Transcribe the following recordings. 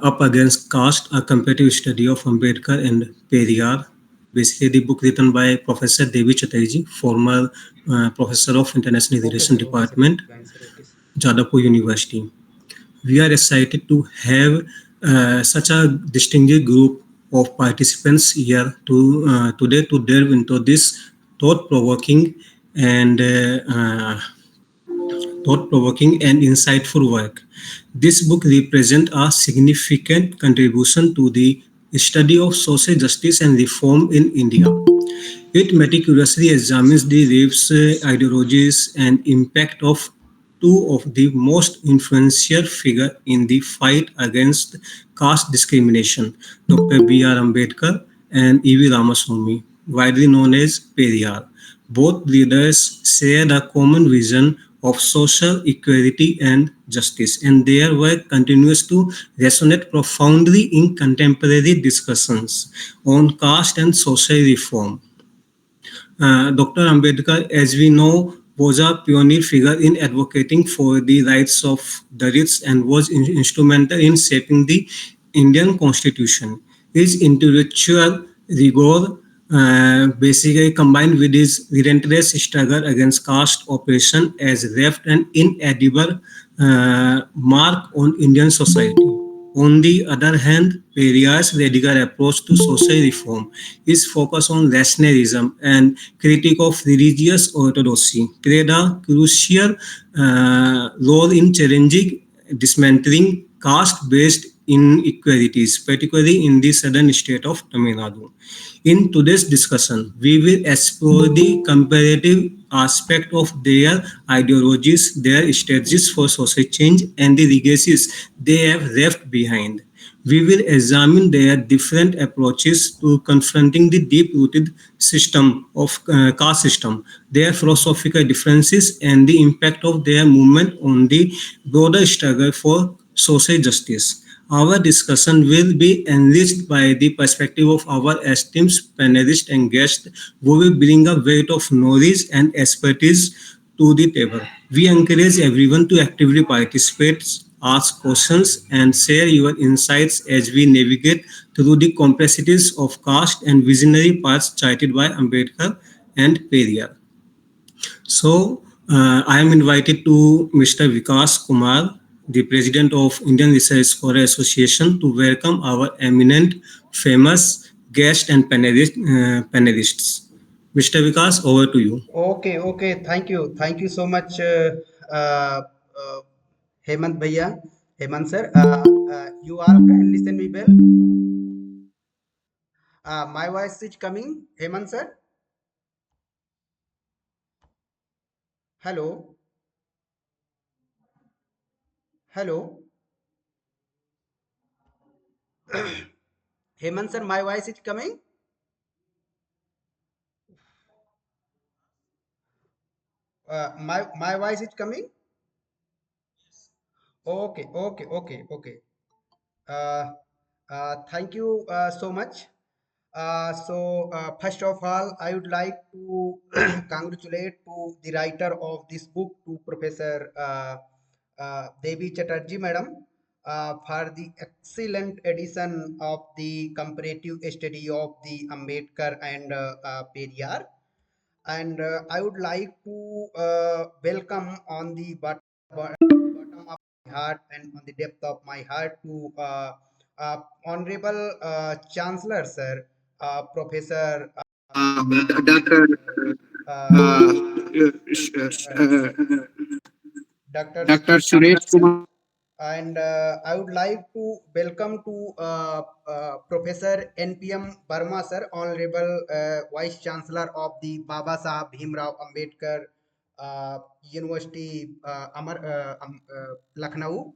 Up Against Caste, a comparative study of Ambedkar and Periyar. Basically, the book written by Professor Devi Chatterjee, former professor of International Relations Okay, sir. Department, Fine, sir. Okay, sir. Jadavpur University. We are excited to have such a distinguished group of participants here today to delve into this thought-provoking and thought-provoking and insightful work. This book represents a significant contribution to the study of social justice and reform in India. It meticulously examines the beliefs, ideologies, and impact of two of the most influential figures in the fight against caste discrimination, Dr. B.R. Ambedkar and E.V. Ramaswamy, widely known as Periyar. Both leaders shared a common vision of social equality and justice, and their work continues to resonate profoundly in contemporary discussions on caste and social reform. Dr. Ambedkar, as we know, was a pioneer figure in advocating for the rights of Dalits and was instrumental in shaping the Indian Constitution. His intellectual rigor, basically combined with his relentless struggle against caste oppression, has left an inedible mark on Indian society. On the other hand, Periyar's radical approach to social reform is focused on rationalism and critique of religious orthodoxy played a crucial role in challenging dismantling caste-based inequalities, particularly in the southern state of Tamil Nadu. In today's discussion, we will explore the comparative aspect of their ideologies, their strategies for social change, and the legacies they have left behind. We will examine their different approaches to confronting the deep-rooted system of caste system, their philosophical differences, and the impact of their movement on the broader struggle for social justice. Our discussion will be enriched by the perspective of our esteemed panelists and guests who will bring a weight of knowledge and expertise to the table. We encourage everyone to actively participate, ask questions, and share your insights as we navigate through the complexities of caste and visionary paths charted by Ambedkar and Periyar. So, I am invited to Mr. Vikas Kumar, the President of Indian Research Scholar Association, to welcome our eminent, famous guests and panelists. Mr. Vikas, over to you. Okay. Thank you so much, uh, Hemant Bhaiya, Hemant sir. You all can listen me well. My voice is coming, Hemant sir. Hello, hello, Hemant sir. My voice is coming. My voice is coming. Okay. Uh, Thank you so much. First of all, I would like to congratulate to the writer of this book, to Professor Devi Chatterjee, madam, for the excellent edition of the comparative study of the Ambedkar and Periyar. And I would like to welcome on the bottom of my heart and on the depth of my heart to Honorable Chancellor Sir, Professor Dr. uh, uh, Dr. Dr. Suresh Kumar. And I would like to welcome to Professor NPM Burma sir, Honorable Vice Chancellor of the Baba Sahib Bhimrao Ambedkar University, Lucknow.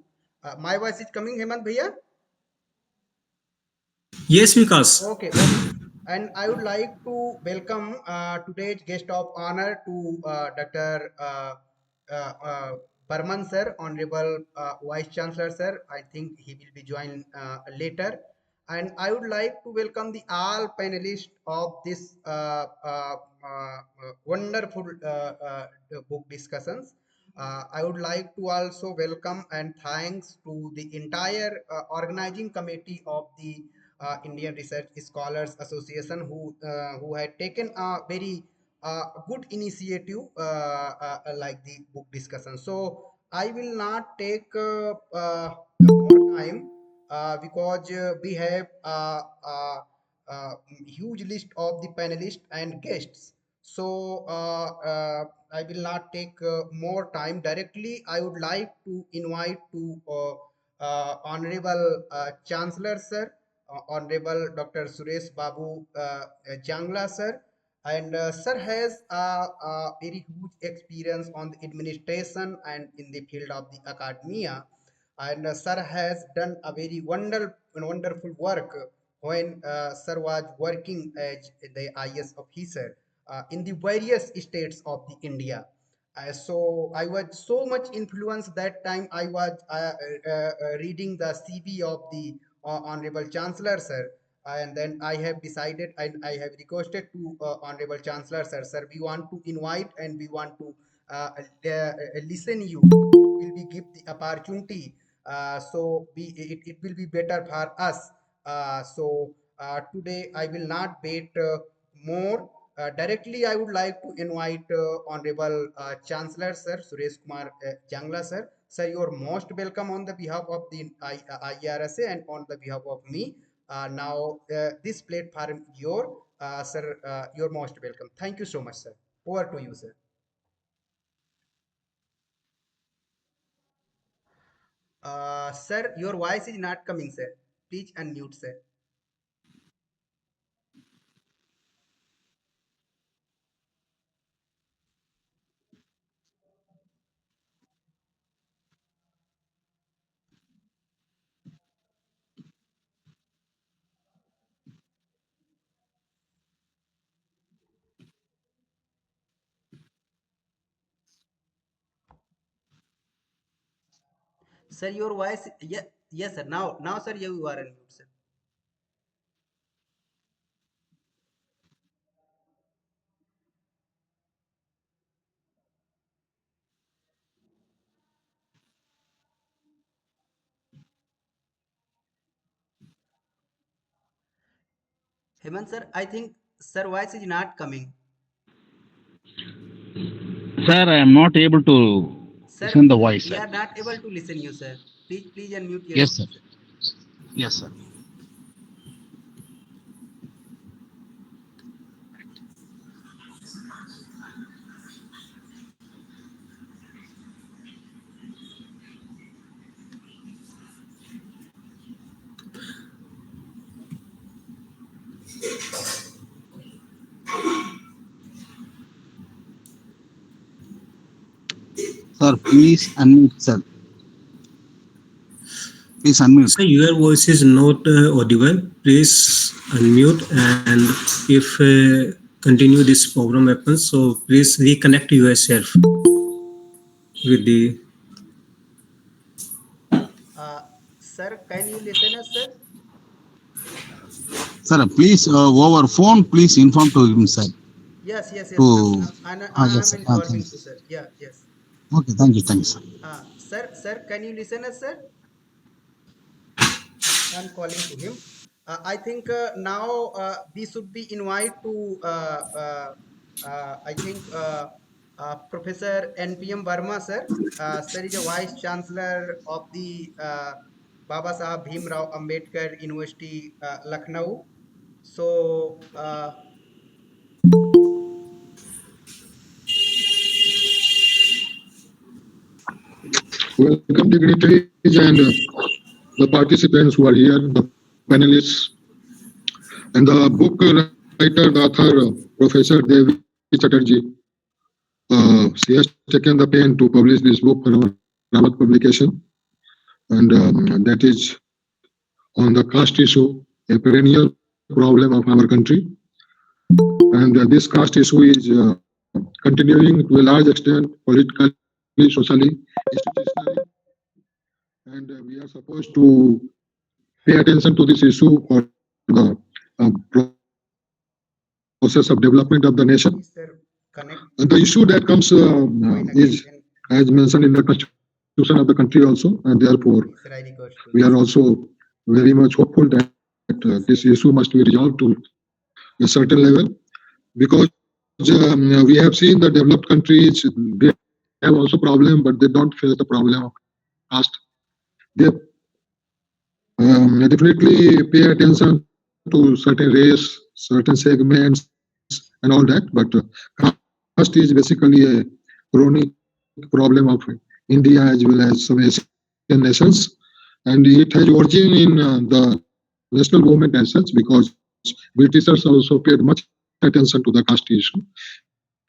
My voice is coming, Hemant Bhaiya? Yes, Vikas. Okay. And I would like to welcome today's guest of honor to Dr. Barman sir, Honorable Vice Chancellor sir. I think he will be joined later. And I would like to welcome the all panelists of this wonderful book discussions. I would like to also welcome and thanks to the entire organizing committee of the Indian Research Scholars Association who had taken a very good initiative like the book discussion. So I will not take more time because we have huge list of the panelists and guests. So I will not take more time. Directly, I would like to invite to Honorable Chancellor Sir, Honorable Dr. Suresh Babu Jangla Sir, and Sir has a very huge experience on the administration and in the field of the academia, and Sir has done a very wonderful work when Sir was working as the IS officer in the various states of the India. So I was so much influenced that time. I was reading the CV of the Honorable Chancellor Sir, and then I have decided and I have requested to Honorable Chancellor Sir, sir, we want to invite and we want to listen you. Will be give the opportunity, so it will be better for us. Today I will not wait more. Directly, I would like to invite Honorable Chancellor Sir Suresh Kumar Jangla Sir. Sir, you are most welcome on the behalf of the IRSA and on the behalf of me. Now, this platform your sir, you're most welcome. Thank you so much, sir. Over to you, sir. Sir, your voice is not coming, sir. Please unmute, sir. Sir, your voice, yeah, yes, sir. Now, sir, you are unmute, sir. Hemant, sir, I think sir voice is not coming. Sir, I am not able to Sir, listen the voice, we sir. are not able to listen you, sir. Please unmute your Yes, sir. screen, sir. Yes, sir. Sir, please unmute, sir. Please unmute. So your voice is not audible. Please unmute, and if continue this problem happens, so please reconnect yourself with the. Uh, Sir, can you listen us, sir? Sir, please, over phone, please inform to him, sir. Yes. To, yes, I'm sir. Thank informing to you. sir. Yeah, yes. Okay, thank you, sir. Sir, can you listen us, sir? I'm calling to him. I think now we should be invited to, I think, Professor NPM Verma, sir. Sir is a Vice Chancellor of the Baba Sahab Bhim Rao Ambedkar University, Lucknow. So, Welcome dignitaries and the participants who are here, the panelists, and the book writer, the author, Professor Devi Chatterjee. She has taken the pen to publish this book for our Ramat publication, and that is on the caste issue, a perennial problem of our country. And this caste issue is continuing to a large extent politically, socially, institutionally, and we are supposed to pay attention to this issue for the process of development of the nation. please, sir, And the connect issue that comes and join is again. as mentioned in the constitution of the country also, and therefore we are also very much hopeful that this issue must be resolved to a certain level, because we have seen the developed countries, they have also problem, but they don't face the problem of caste. They definitely pay attention to certain race, certain segments, and all that, but caste is basically a chronic problem of India as well as some Asian nations, and it has origin in the national movement as such, because Britishers also paid much attention to the caste issue,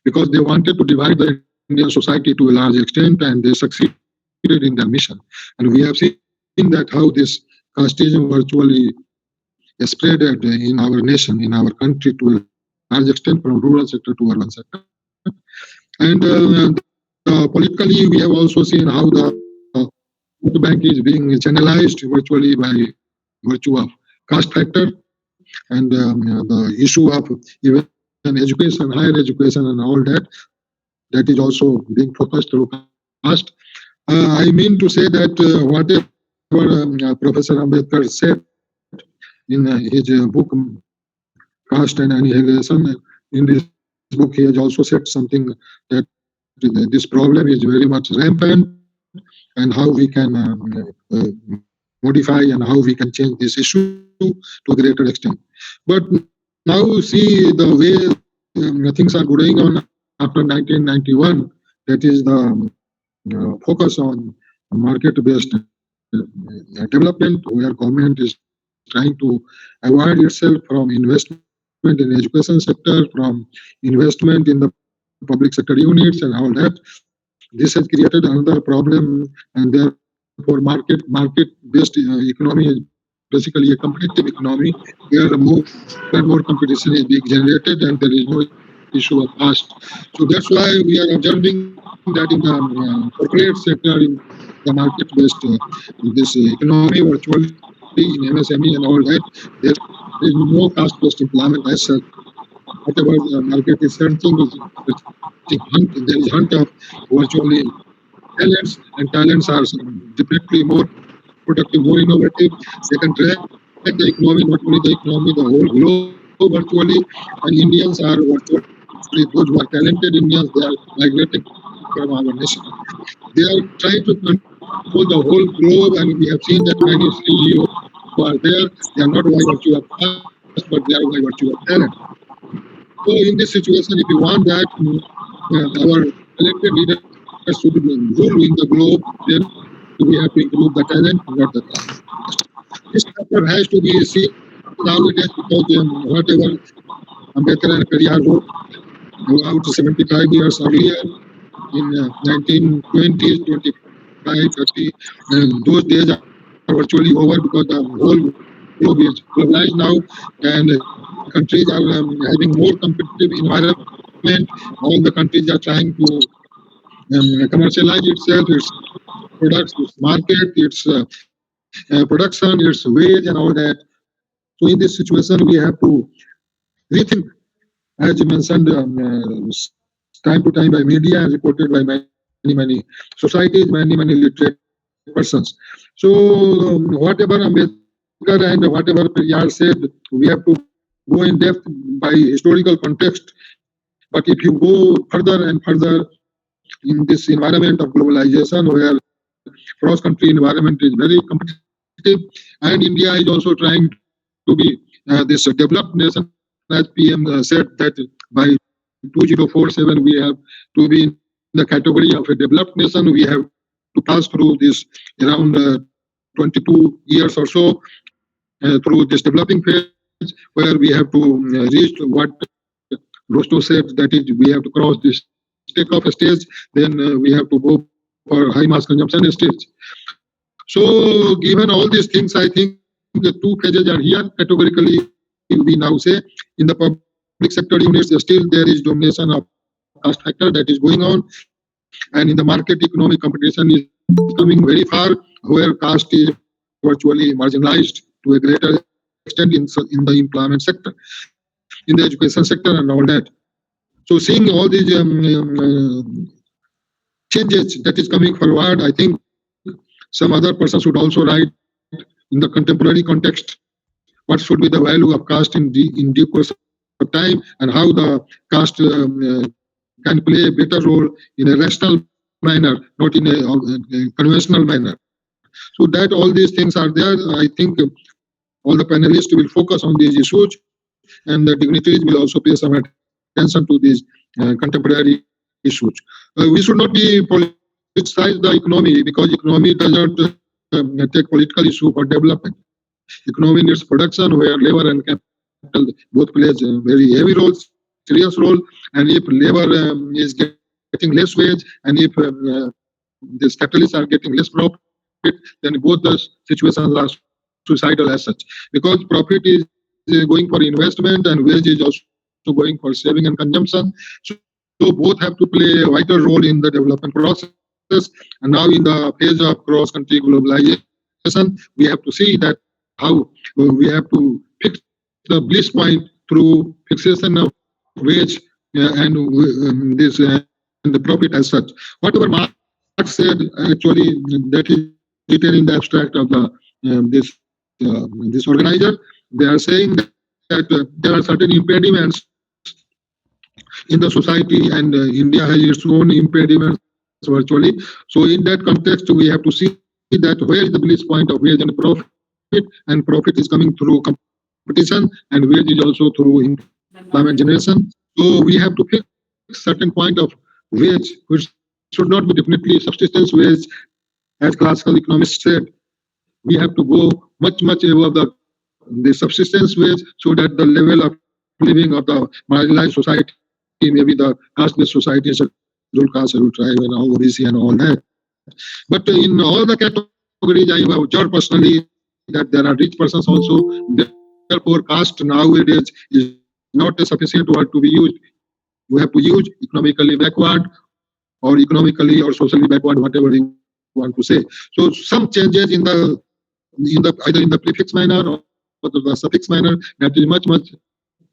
because they wanted to divide the Indian society to a large extent, and they succeeded in their mission. And we have seen that how this casteism virtually spread in our nation, in our country, to a large extent, from rural sector to urban sector. And politically, we have also seen how the vote bank is being channelized virtually by virtue of caste factor, and the issue of even education, higher education, and all that, that is also being focused through caste. I mean to say that whatever Professor Ambedkar said in his book Caste and Annihilation, in this book he has also said something that this problem is very much rampant, and how we can modify and how we can change this issue to a greater extent. But now see the way things are going on after 1991, that is the focus on market-based development, where government is trying to avoid itself from investment in education sector, from investment in the public sector units and all that. This has created another problem, and therefore market-based economy is basically a competitive economy, where more and more competition is being generated, and there is no issue of caste. So that's why we are observing that in the corporate sector, in the market-based this economy virtually in MSME and all that, there is no caste-based employment as such. Whatever the market is searching is searching hunt. There is hunt of virtually talents, and talents are definitely more productive, more innovative. They can drag the economy, not only the economy, the whole globe virtually. And Indians are virtually, those who are talented Indians, they are migrating from our nation. They are trying to control the whole globe, and we have seen that many CEOs who are there, they are not by virtue of caste, but they are by virtue of talent. So in this situation, if you want that our elected leaders should rule in the globe, then we have to improve the talent, not the caste. This factor has to be seen nowadays, because whatever Ambedkar and Periyar wrote about 75 years earlier in 1920s, 25, 30, and those days are virtually over, because the whole globe is globalized now, and countries are having more competitive environment. All the countries are trying to commercialize itself, its products, its market, its production, its wage, and all that. So in this situation, we have to rethink, as you mentioned, time to time by media and reported by many societies, many literate persons. So whatever Ambedkar and whatever Periyar said, we have to go in depth by historical context. But if you go further and further in this environment of globalization, where cross-country environment is very competitive, and India is also trying to be this developed nation, as PM said, that by 2047 we have to be in the category of a developed nation. We have to pass through this around 22 years or so, through this developing phase, where we have to reach what Rosto said, that is, we have to cross this takeoff stage, then we have to go for high mass consumption stage. So, given all these things, I think the two phases are here categorically. We now say in the public sector units, still there is domination of caste factor that is going on, and in the market economic competition is coming very far, where caste is virtually marginalized to a greater extent in the employment sector, in the employment sector, in the education sector, and all that. So seeing all these changes, changes that is coming forward. I think some other person should also write in the contemporary context what should be the value of caste in due course of time, and how the caste can play a better role in a rational manner, not in a conventional manner. So that all these things are there. I think all the panelists will focus on these issues, and the dignitaries will also pay some attention to these contemporary issues. We should not be politicize the economy, because economy does not take political issue for development. Economy needs production, where labor and capital both plays a very heavy role, serious role. And if labor is getting less wage, and if these capitalists are getting less profit, then both the situations are suicidal as such. Because profit is going for investment, and wage is also going for saving and consumption. So both have to play a vital role in the development process. And now in the phase of cross-country globalization, we have to see that how we have to fix the bliss point through fixation of wage and this and the profit as such. Whatever Marx said, actually, that is written in the abstract of the this organizer. They are saying that there are certain impediments in the society, and India has its own impediments virtually. So in that context, we have to see that where is the bliss point of wage and profit, and profit is coming through competition, and wage is also through employment generation. So we have to fix certain point of wage, which should not be definitely subsistence wage, as classical economists said. We have to go much above the subsistence wage, so that the level of living of the marginalized society, maybe the caste-based society, scheduled caste, scheduled tribe, and all OBC and all that. But in all the categories, I have observed personally that there are rich persons also. Therefore, caste nowadays is not a sufficient word to be used. You have to use economically backward, or economically or socially backward, whatever you want to say. So some changes in either in the prefix manner or the suffix manner, that is much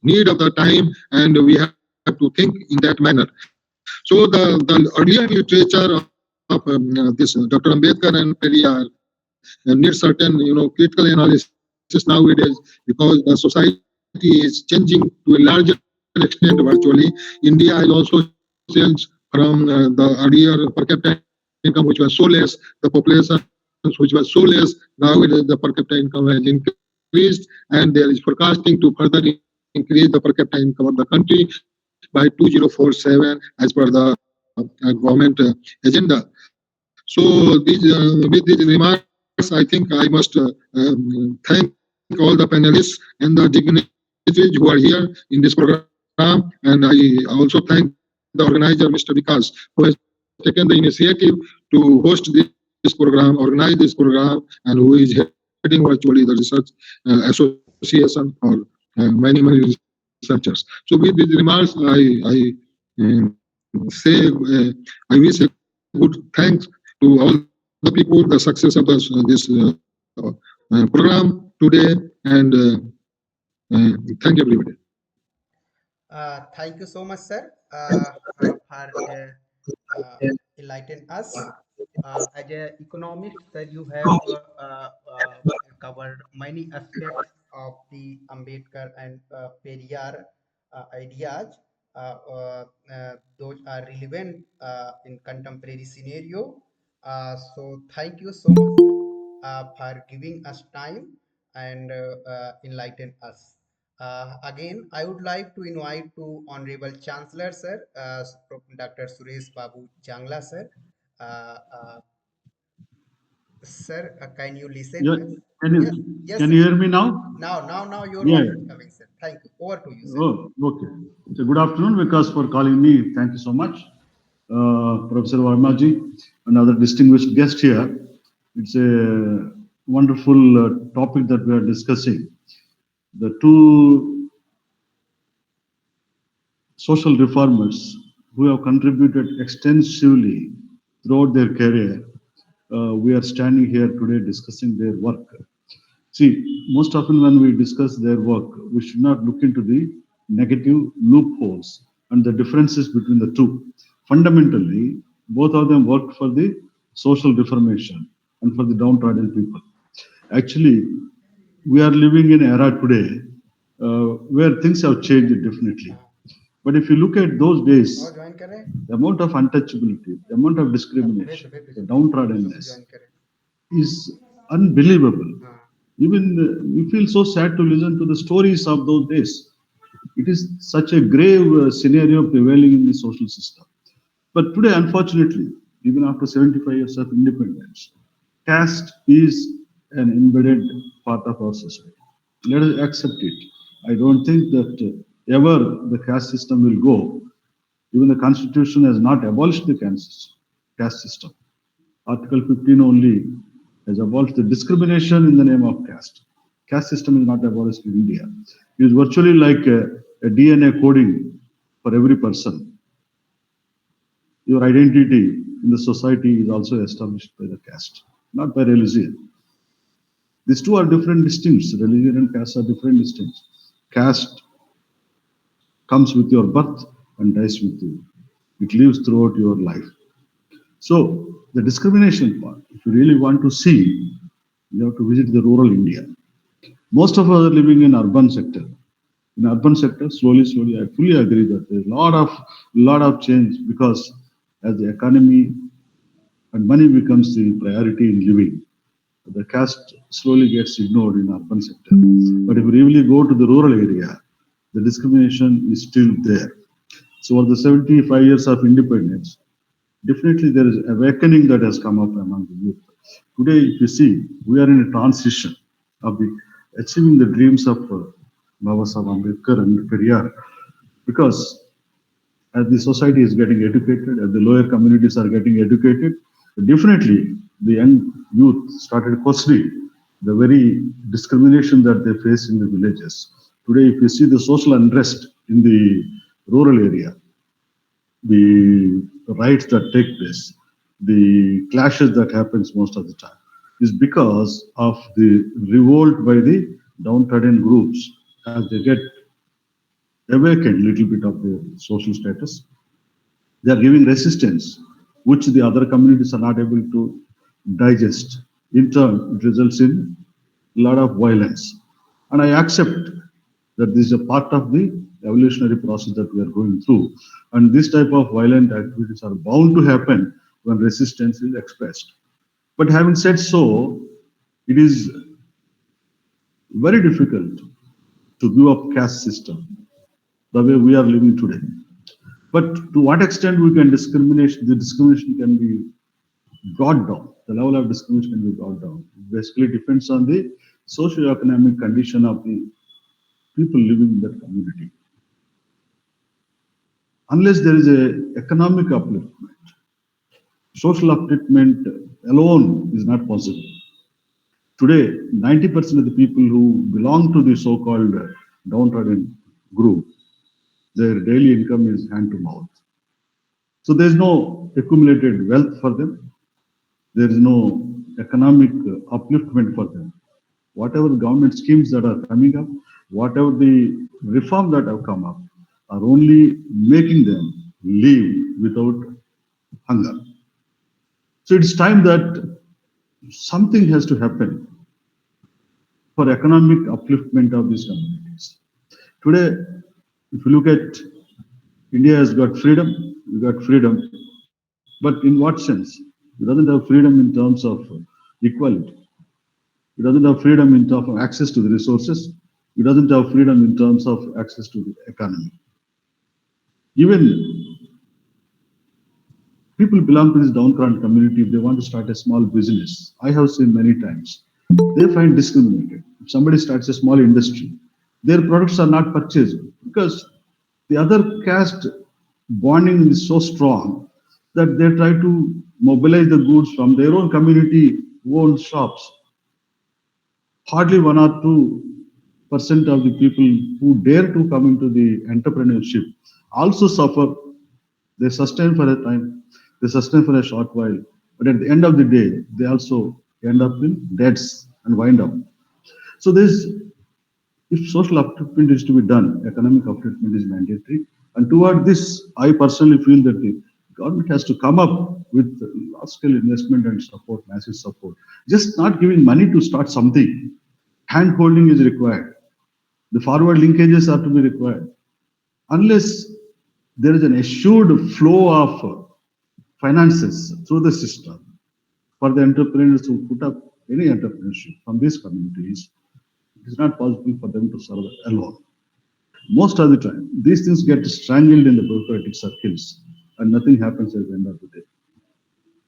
need of the time, and we have to think in that manner. So the earlier literature of this Dr. Ambedkar and Periyar need certain critical analysis nowadays, because the society is changing to a larger extent virtually. India has also changed from the earlier per capita income, which was so less, the populations which was so less. Now it is the per capita income has increased, and there is forecasting to further increase the per capita income of the country by 2047 as per the government agenda. So with these remarks, I think I must thank all the panelists and the dignitaries who are here in this program, and I also thank the organizer, Mr. Vikas, who has taken the initiative to host this program, organize this program, and who is heading virtually the research association or many researchers. So with these remarks, I say I wish a good thanks to all the people, the success of this program today, and thank you, everybody. Thank you so much, sir, for enlighten us. As an economist, sir, you have covered many aspects of the Ambedkar and Periyar ideas. Those are relevant in contemporary scenario. So thank you so much, sir, for giving us time and enlighten us. Again, I would like to invite to Honorable Chancellor, sir, Dr. Suresh Babu Jangla, sir. Uh, uh, sir, can you listen Yeah, us? can you Yes, yes, can sir. you hear me now? Now your Yeah. voice Yeah. is coming, sir. Thank you. Over to you, sir. Oh, okay. So good afternoon, Vikas, for calling me. Thank you so much, Professor Varmaji, another distinguished guest here. It's a wonderful topic that we are discussing. The two social reformers who have contributed extensively throughout their career. We are standing here today discussing their work. See, most often when we discuss their work, we should not look into the negative loopholes and the differences between the two. Fundamentally, Both of them worked for the social reformation and for the downtrodden people. Actually, we are living in an era today where things have changed definitely. But if you look at those days, और join करें the amount of untouchability, the amount of discrimination, the downtroddenness is unbelievable. Even we feel so sad to listen to the stories of those days. It is such a grave scenario prevailing in the social system. But today, unfortunately, even after 75 years of independence, caste is an embedded part of our society. Let us accept it. I don't think that ever the caste system will go. Even the constitution has not abolished the caste system. Article 15 only has abolished the discrimination in the name of caste. Caste system is not abolished in India. It is virtually like a DNA coding for every person. Your identity in the society is also established by the caste, not by religion. These two are different distincts. Religion and caste are different distincts. Caste comes with your birth and dies with you. It lives throughout your life. So the discrimination part, if you really want to see, you have to visit the rural India. Most of us are living in urban sector. In urban sector, slowly, I fully agree that there's a lot of change because as the economy and money becomes the priority in living, the caste slowly gets ignored in urban sector. But if you really go to the rural area, the discrimination is still there. So for the 75 years of independence, definitely there is awakening that has come up among the youth. Today, if you see, we are in a transition of the achieving the dreams of Baba Sahib Ambedkar and Periyar, because as the society is getting educated, as the lower communities are getting educated, definitely the young youth started questioning the very discrimination that they face in the villages. Today, if you see the social unrest in the rural area, the riots that take place, the clashes that happens most of the time, is because of the revolt by the downtrodden groups as they get awakened little bit of their social status. They are giving resistance, which the other communities are not able to digest. In turn, it results in a lot of violence. And I accept that this is a part of the evolutionary process that we are going through. And this type of violent activities are bound to happen when resistance is expressed. But having said so, it is very difficult to give up caste system the way we are living today. But to what extent we can discriminate, the discrimination can be brought down. The level of discrimination can be brought down. It basically depends on the socio-economic condition of the people living in that community. Unless there is a economic upliftment, social upliftment alone is not possible. Today, 90% of the people who belong to the so-called downtrodden group, their daily income is hand to mouth. So there is no accumulated wealth for them. There is no economic upliftment for them. Whatever the government schemes that are coming up, whatever the reform that have come up, are only making them live without hunger. So it's time that something has to happen for economic upliftment of these communities. Today, if you look at India has got freedom, we got freedom, but in what sense? It doesn't have freedom in terms of equality. It doesn't have freedom in terms of access to the resources. It doesn't have freedom in terms of access to the economy. Even people belong to this downtrodden community, if they want to start a small business, I have seen many times, they find discriminated. If somebody starts a small industry, their products are not purchased because the other caste bonding is so strong that they try to mobilize the goods from their own community owned shops. Hardly 1 or 2% of the people who dare to come into the entrepreneurship also suffer. They sustain for a time, they sustain for a short while, but at the end of the day, they also end up in debts and wind up. So this, if social upliftment is to be done, economic upliftment is mandatory. And toward this, I personally feel that the government has to come up with large-scale investment and support, massive support. Just not giving money to start something. Hand-holding is required. The forward linkages are to be required. Unless there is an assured flow of finances through the system for the entrepreneurs who put up any entrepreneurship from these communities, it is not possible for them to survive alone. Most of the time, these things get strangled in the bureaucratic circles and nothing happens at the end of the day.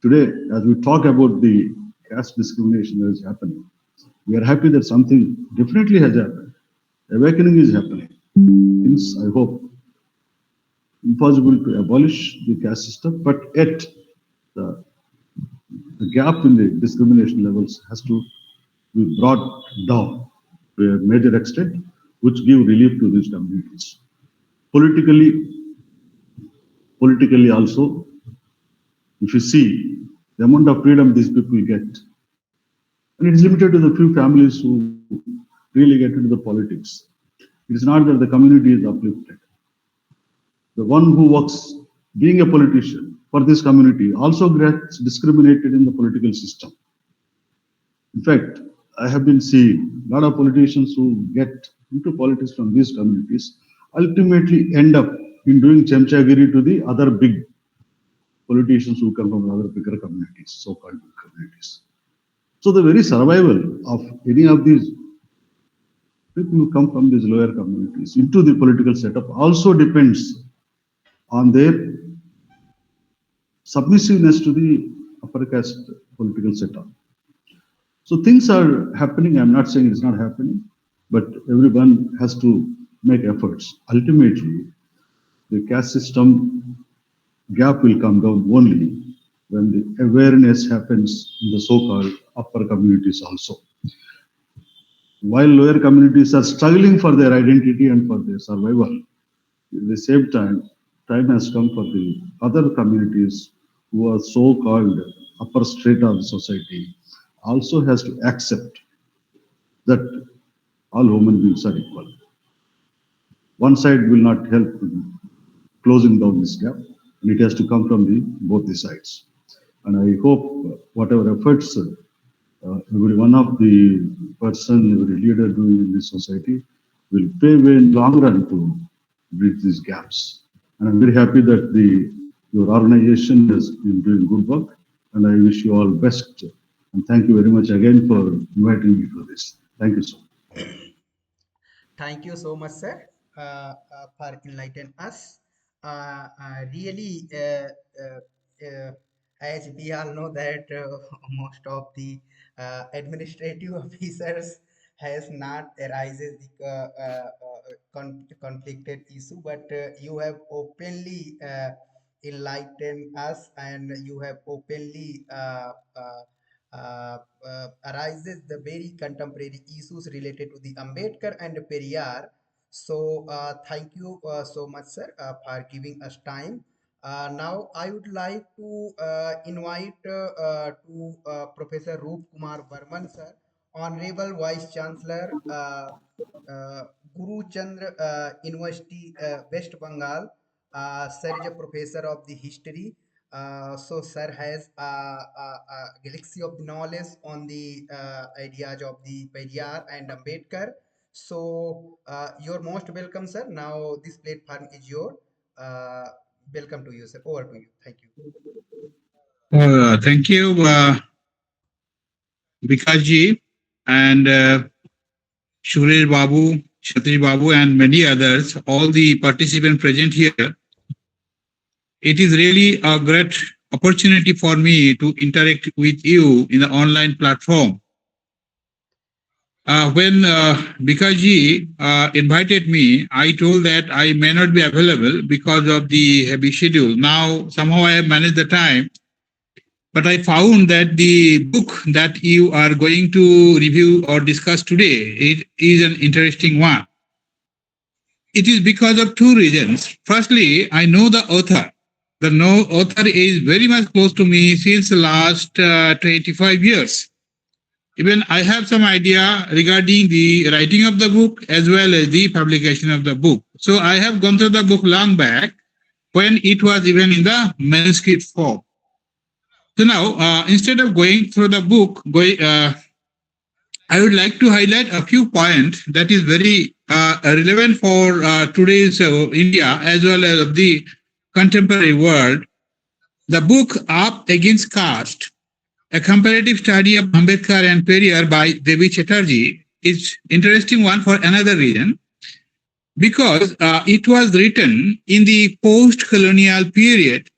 Today, as we talk about the caste discrimination that is happening, we are happy that something definitely has happened. Awakening is happening. Things, I hope, impossible to abolish the caste system, but yet the gap in the discrimination levels has to be brought down to a major extent, which give relief to these communities. Politically also, if you see the amount of freedom these people get, and it is limited to the few families who really get into the politics. It is not that the community is uplifted. The one who works being a politician for this community also gets discriminated in the political system. In fact, I have been seeing a lot of politicians who get into politics from these communities ultimately end up in doing chamchagiri to the other big politicians who come from other bigger communities, so-called big communities. So the very survival of any of these people who come from these lower communities into the political setup also depends on their submissiveness to the upper caste political setup. So things are happening. I'm not saying it's not happening, but everyone has to make efforts. Ultimately, the caste system gap will come down only when the awareness happens in the so-called upper communities also. While lower communities are struggling for their identity and for their survival, at the same time has come for the other communities who are so-called upper strata of the society also has to accept that all human beings are equal. One side will not help in closing down this gap, and it has to come from both the sides. And I hope whatever efforts every one of the person, every leader doing in this society will pay way in long run to bridge these gaps. And I'm very happy that your organization has been doing good work, and I wish you all best. And thank you very much again for inviting me for this. Thank you so much. Thank you so much, sir, for enlightening us. Really, as we all know that most of the administrative officers has not arises the conflicted issue, but you have openly enlightened us, and you have openly arises the very contemporary issues related to the Ambedkar and Periyar. So thank you so much, sir, for giving us time. Now I would like to invite to Professor Roop Kumar Burman, sir, Honorable Vice Chancellor, Guru Chandra University, West Bengal. Sir is a professor of the history. So sir has a galaxy of knowledge on the ideas of the Periyar and Ambedkar. So you're most welcome, sir. Now this platform is your. Uh, Welcome to you, sir. Over to you. Thank you. Thank you, Vikasji, and Suresh Babu, Satish Babu, and many others, all the participants present here. It is really a great opportunity for me to interact with you in the online platform. When Vikasji invited me, I told that I may not be available because of the heavy schedule. Now, somehow I have managed the time. But I found that the book that you are going to review or discuss today, it is an interesting one. It is because of two reasons. Firstly, I know the author. The author is very much close to me since the last 25 years. Even I have some idea regarding the writing of the book as well as the publication of the book. So I have gone through the book long back when it was even in the manuscript form. So now, instead of going through the book, I would like to highlight a few points that is very relevant for today's India as well as of the contemporary world. The book Up Against Caste, a comparative study of Ambedkar and Periyar by Devi Chatterjee, is interesting one for another reason, because it was written in the post-colonial period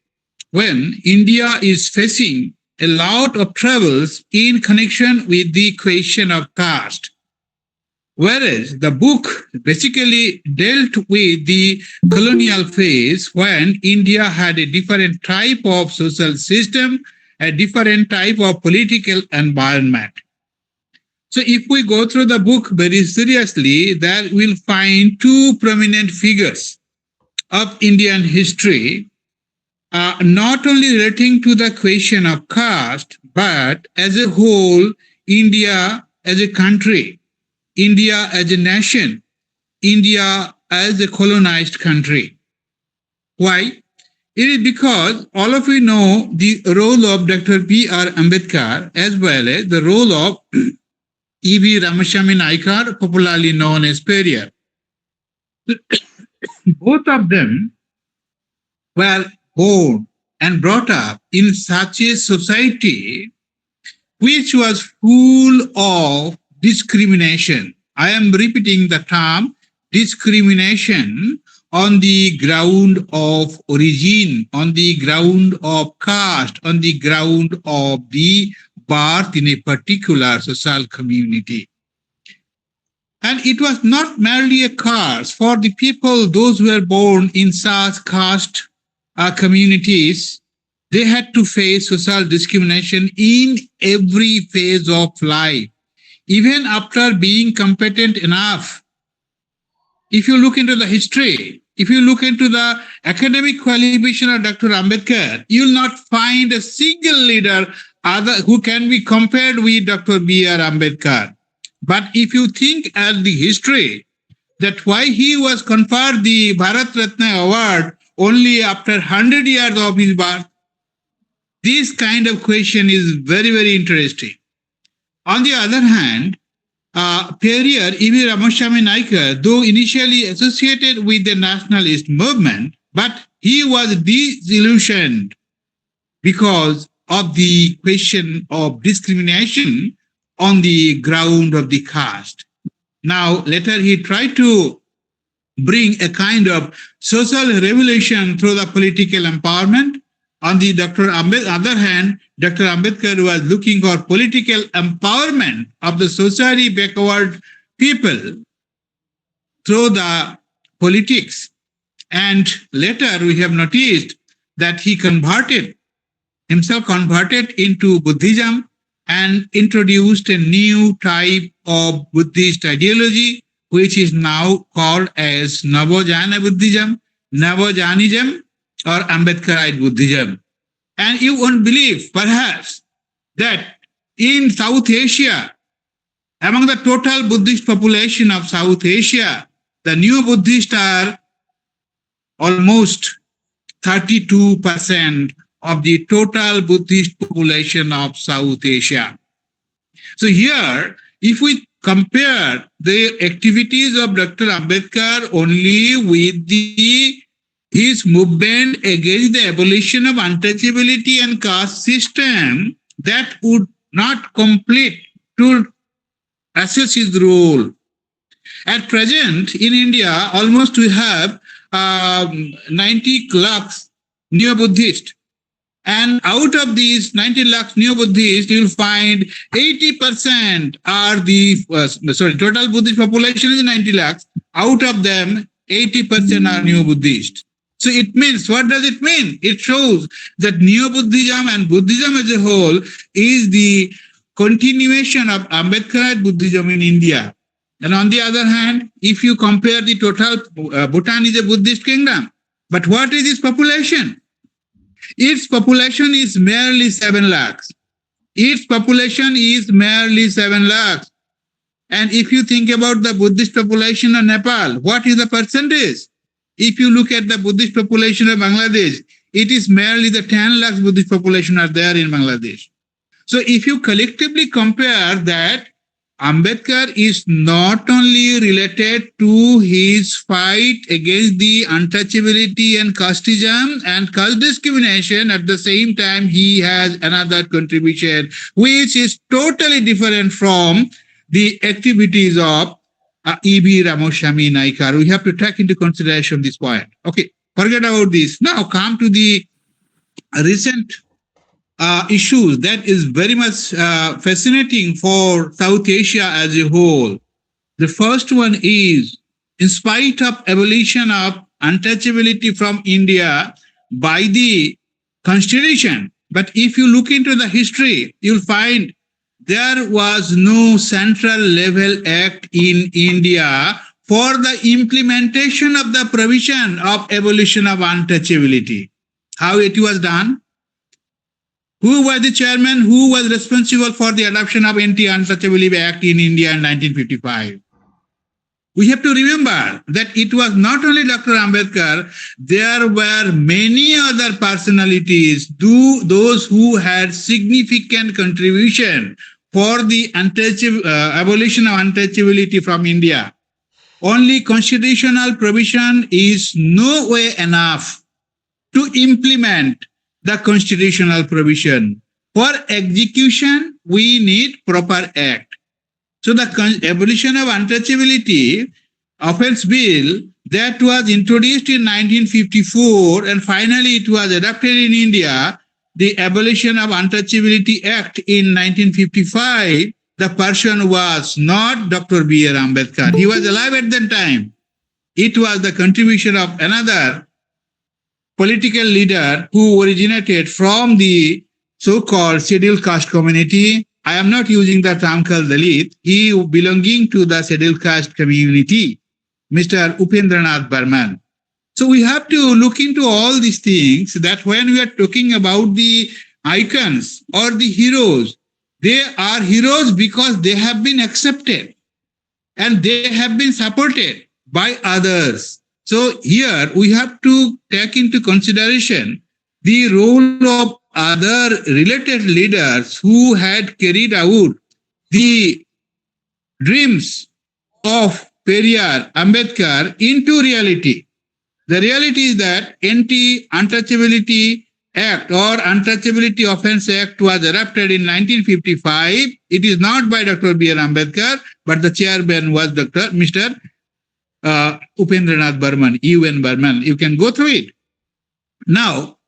when India is facing a lot of troubles in connection with the question of caste. Whereas the book basically dealt with the colonial phase when India had a different type of social system, a different type of political environment. So if we go through the book very seriously, there we'll find two prominent figures of Indian history, not only relating to the question of caste, but as a whole, India as a country, India as a nation, India as a colonized country. Why? It is because all of you know the role of Dr. P.R. Ambedkar as well as the role of E.V. Ramaswamy Naikar, popularly known as Periyar. Both of them were born and brought up in such a society which was full of discrimination. I am repeating the term discrimination on the ground of origin, on the ground of caste, on the ground of the birth in a particular social community. And it was not merely a curse for the people, those who were born in such caste communities. They had to face social discrimination in every phase of life, even after being competent enough. If you look into the history, if you look into the academic qualification of Dr. Ambedkar, you will not find a single leader who can be compared with Dr. B.R. Ambedkar. But if you think at the history, that why he was conferred the Bharat Ratna award only after 100 years of his birth, this kind of question is very, very interesting. On the other hand, Periyar, E.V. Ramaswamy Naikar, though initially associated with the nationalist movement, but he was disillusioned because of the question of discrimination on the ground of the caste. Now, later he tried to bring a kind of social revolution through the political empowerment. On the other hand, Dr. Ambedkar was looking for political empowerment of the socially backward people through the politics. And later we have noticed that he himself converted into Buddhism and introduced a new type of Buddhist ideology, which is now called as Navajana Buddhism, Navajanism, or Ambedkarite Buddhism. And you won't believe, perhaps, that in South Asia, among the total Buddhist population of South Asia, the new Buddhists are almost 32% of the total Buddhist population of South Asia. So here, if we compare the activities of Dr. Ambedkar only with his movement against the abolition of untouchability and caste system, that would not complete to assess his role. At present, in India, almost we have 90 lakhs Neo-Buddhists. And out of these 90 lakhs Neo-Buddhists, you will find 80% are total Buddhist population is 90 lakhs. Out of them, 80% are Neo-Buddhists. So it means, what does it mean? It shows that Neo-Buddhism and Buddhism as a whole is the continuation of Ambedkarite Buddhism in India. And on the other hand, if you compare the total, Bhutan is a Buddhist kingdom. But what is its population? Its population is merely 7 lakhs. Its population is merely 7 lakhs. And if you think about the Buddhist population of Nepal, what is the percentage? If you look at the Buddhist population of Bangladesh, it is merely the 10 lakhs Buddhist population are there in Bangladesh. So if you collectively compare that, Ambedkar is not only related to his fight against the untouchability and casteism and caste discrimination, at the same time he has another contribution which is totally different from the activities of E.B. Ramaswamy Naikar. We have to take into consideration this point. Okay, forget about this. Now come to the recent issues that is very much fascinating for South Asia as a whole. The first one is, in spite of abolition of untouchability from India by the constitution, but if you look into the history, you'll find there was no central level act in India for the implementation of the provision of abolition of untouchability. How it was done? Who was the chairman? Who was responsible for the adoption of Anti-Untouchability Act in India in 1955? We have to remember that it was not only Dr. Ambedkar, there were many other personalities, those who had significant contribution for the abolition of untouchability from India. Only constitutional provision is no way enough to implement the constitutional provision. For execution, we need proper act. So the abolition of untouchability offense bill that was introduced in 1954 and finally it was adopted in India, the abolition of untouchability act in 1955, the person was not Dr. B.R. Ambedkar. He was alive at that time. It was the contribution of another political leader who originated from the so-called scheduled caste community. I am not using the term called Dalit. He belonging to the scheduled caste community, Mr. Upendranath Burman. So we have to look into all these things, that when we are talking about the icons or the heroes, they are heroes because they have been accepted and they have been supported by others. So here we have to take into consideration the role of other related leaders who had carried out the dreams of Periyar, Ambedkar into reality. The reality is that Anti-Untouchability Act or Untouchability Offence Act was adopted in 1955. It is not by Dr. B.R. Ambedkar, but the chairman was Mr. Upendranath Burman, UN Burman. You can go through it. Now,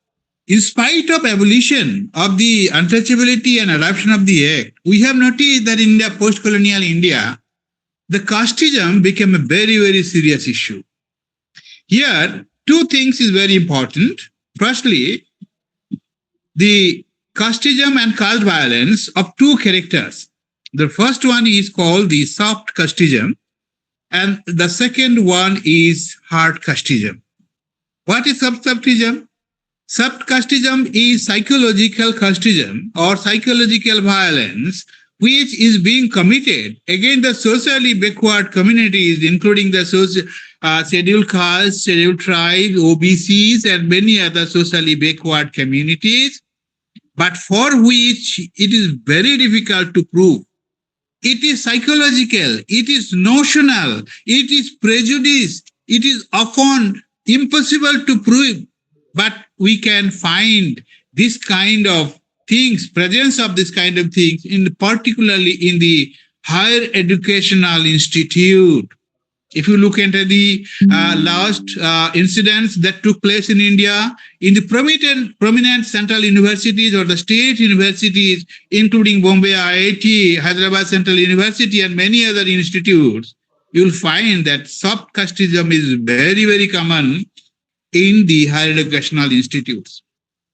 in spite of abolition of the untouchability and adoption of the Act, we have noticed that in the post-colonial India, the casteism became a very, very serious issue. Here, two things is very important. Firstly, the casteism and caste violence of two characters. The first one is called the soft casteism, and the second one is hard casteism. What is soft casteism? Soft casteism is psychological casteism or psychological violence which is being committed against the socially backward communities, including the scheduled castes, scheduled tribes, OBCs, and many other socially backward communities, but for which it is very difficult to prove. It is psychological, it is notional, it is prejudiced, it is often impossible to prove, but we can find this kind of things, presence of this kind of things, particularly in the higher educational institute. If you look into the last incidents that took place in India, in the prominent central universities or the state universities, including Bombay IIT, Hyderabad Central University, and many other institutes, you'll find that soft casteism is very, very common in the higher educational institutes.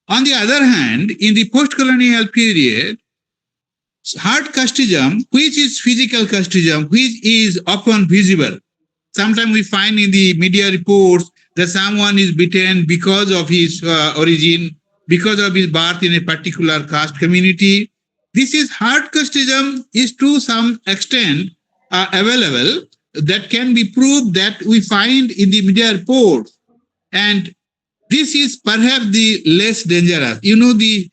On the other hand, in the post-colonial period, hard casteism, which is physical casteism, which is often visible. Sometimes we find in the media reports that someone is beaten because of his origin, because of his birth in a particular caste community. This is hard casteism is to some extent available that can be proved, that we find in the media reports. And This is perhaps the less dangerous. You know the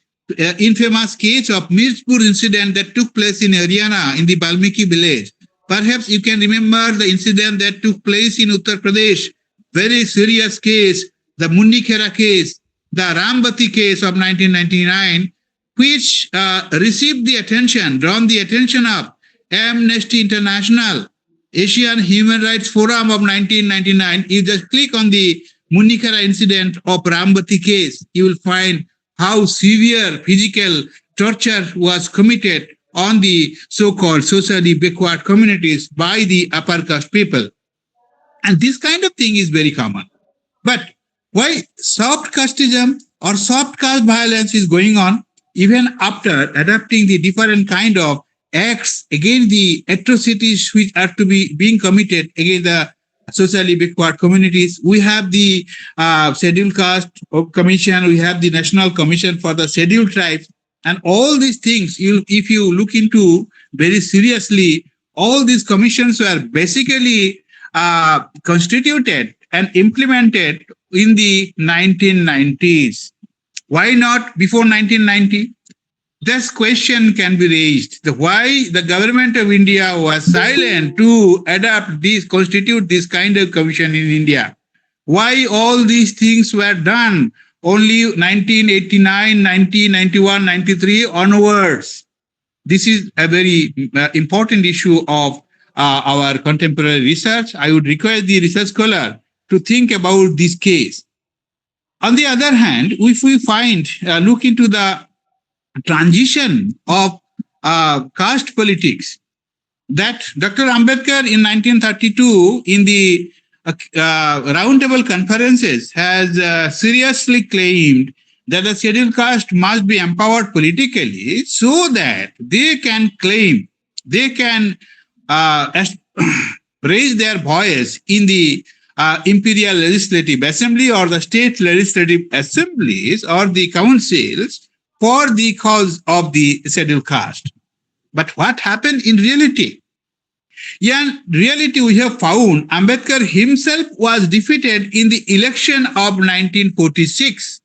infamous case of Mirzpur incident that took place in Haryana in the Balmiki village. Perhaps you can remember the incident that took place in Uttar Pradesh. Very serious case, the Munnikhera case, the Rambati case of 1999, which received the attention, drawn the attention of Amnesty International, Asian Human Rights Forum of 1999. You just click on the Munnikhera incident of Rambati case, you will find how severe physical torture was committed on the so-called socially backward communities by the upper caste people. And this kind of thing is very common. But why soft casteism or soft caste violence is going on even after adopting the different kind of acts against the atrocities which are to be being committed against the socially backward communities? We have the Scheduled Caste Commission, we have the National Commission for the Scheduled Tribes, and all these things, if you look into very seriously, all these commissions were basically constituted and implemented in the 1990s. Why not before 1990? This question can be raised. Why the government of India was silent to adopt this, constitute this kind of commission in India? Why all these things were done only 1989, 1991, 93 onwards? This is a very important issue of our contemporary research. I would request the research scholar to think about this case. On the other hand, if we look into the transition of caste politics, that Dr. Ambedkar in 1932 in the roundtable conferences has seriously claimed that the scheduled caste must be empowered politically so that they can claim, they can raise their voice in the imperial legislative assembly or the state legislative assemblies or the councils for the cause of the scheduled caste. But what happened in reality? In reality, we have found Ambedkar himself was defeated in the election of 1946,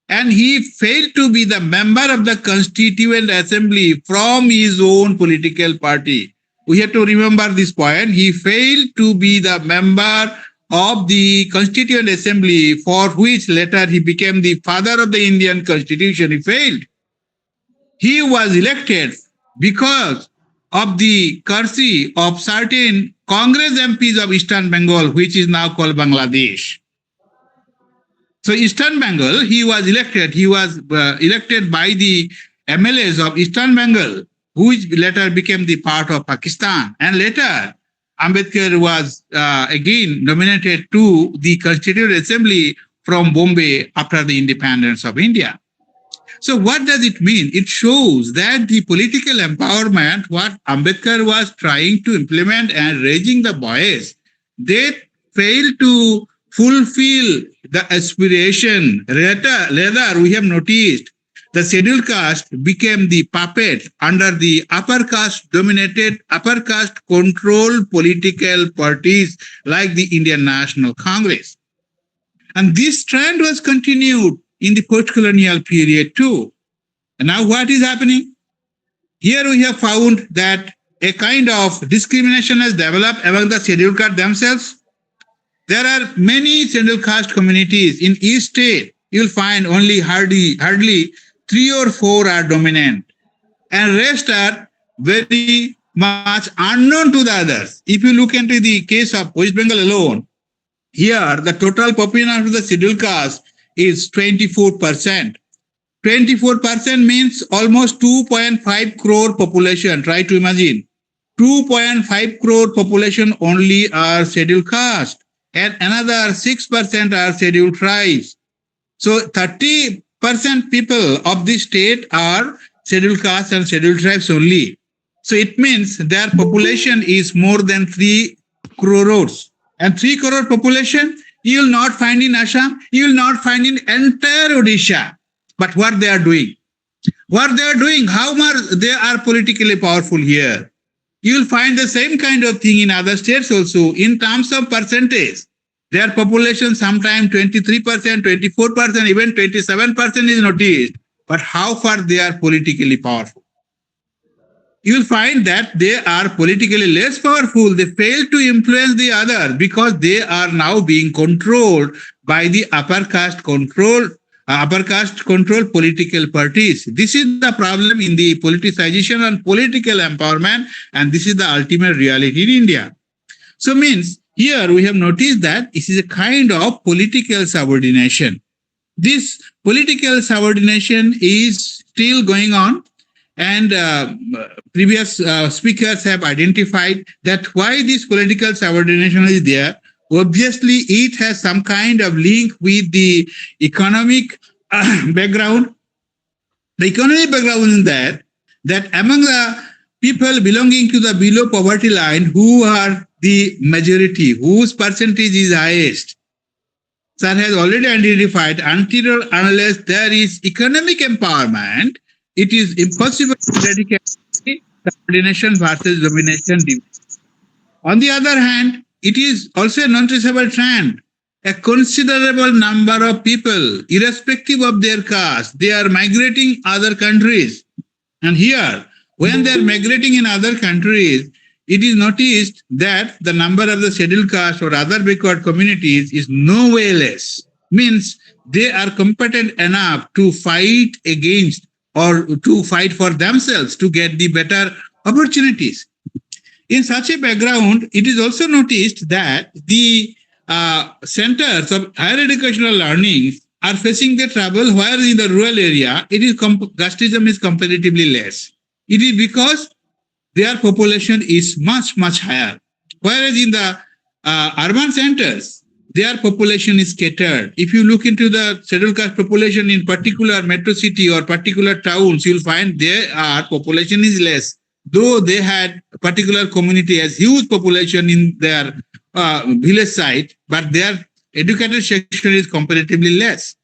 and he failed to be the member of the Constituent Assembly from his own political party. We have to remember this point. He failed to be the member of the Constituent Assembly, for which later he became the father of the Indian Constitution. He failed. He was elected because of the courtesy of certain Congress MPs of Eastern Bengal, which is now called Bangladesh. So Eastern Bengal, he was elected. He was elected by the MLAs of Eastern Bengal, which later became the part of Pakistan. And later, Ambedkar was again nominated to the Constituent Assembly from Bombay after the independence of India. So what does it mean? It shows that the political empowerment, what Ambedkar was trying to implement and raising the voice, they failed to fulfill the aspiration. Rather, we have noticed the scheduled caste became the puppet under the upper caste dominated, upper caste controlled political parties like the Indian National Congress. And this trend was continued in the post-colonial period too. And now what is happening? Here we have found that a kind of discrimination has developed among the scheduled caste themselves. There are many scheduled caste communities in each state. You'll find only hardly 3 or 4 are dominant, and rest are very much unknown to the others. If you look into the case of West Bengal alone, here the total population of the scheduled caste is 24%. 24% means almost 2.5 crore population. Try to imagine. 2.5 crore population only are scheduled caste, and another 6% are scheduled tribes. So 30% people of the state are scheduled caste and scheduled tribes only. So it means their population is more than 3 crores. And 3 crore population, you will not find in Assam, you will not find in entire Odisha. But what they are doing? What they are doing, how much they are politically powerful here. You will find the same kind of thing in other states also in terms of percentage. Their population sometimes 23%, 24%, even 27% is noticed. But how far they are politically powerful? You will find that they are politically less powerful. They fail to influence the other because they are now being controlled by the upper caste control political parties. This is the problem in the politicization and political empowerment, and this is the ultimate reality in India. So means here we have noticed that this is a kind of political subordination. This political subordination is still going on, and previous speakers have identified that why this political subordination is there. Obviously, it has some kind of link with the economic background. The economic background is that among the people belonging to the below poverty line, who are the majority, whose percentage is highest, Sir has already identified, until or unless there is economic empowerment, it is impossible to eradicate subordination versus domination. On the other hand, it is also a non-traceable trend. A considerable number of people, irrespective of their caste, they are migrating other countries. And here, when they are migrating in other countries, it is noticed that the number of the scheduled caste or other backward communities is no way less. Means they are competent enough to fight against or to fight for themselves to get the better opportunities. In such a background, it is also noticed that the centers of higher educational learning are facing the trouble, whereas in the rural area, casteism is comparatively less. It is because their population is much, much higher. Whereas in the urban centers, their population is scattered. If you look into the scheduled caste population in particular metro city or particular towns, you'll find their population is less. Though they had a particular community as huge population in their village side, but their educated section is comparatively less.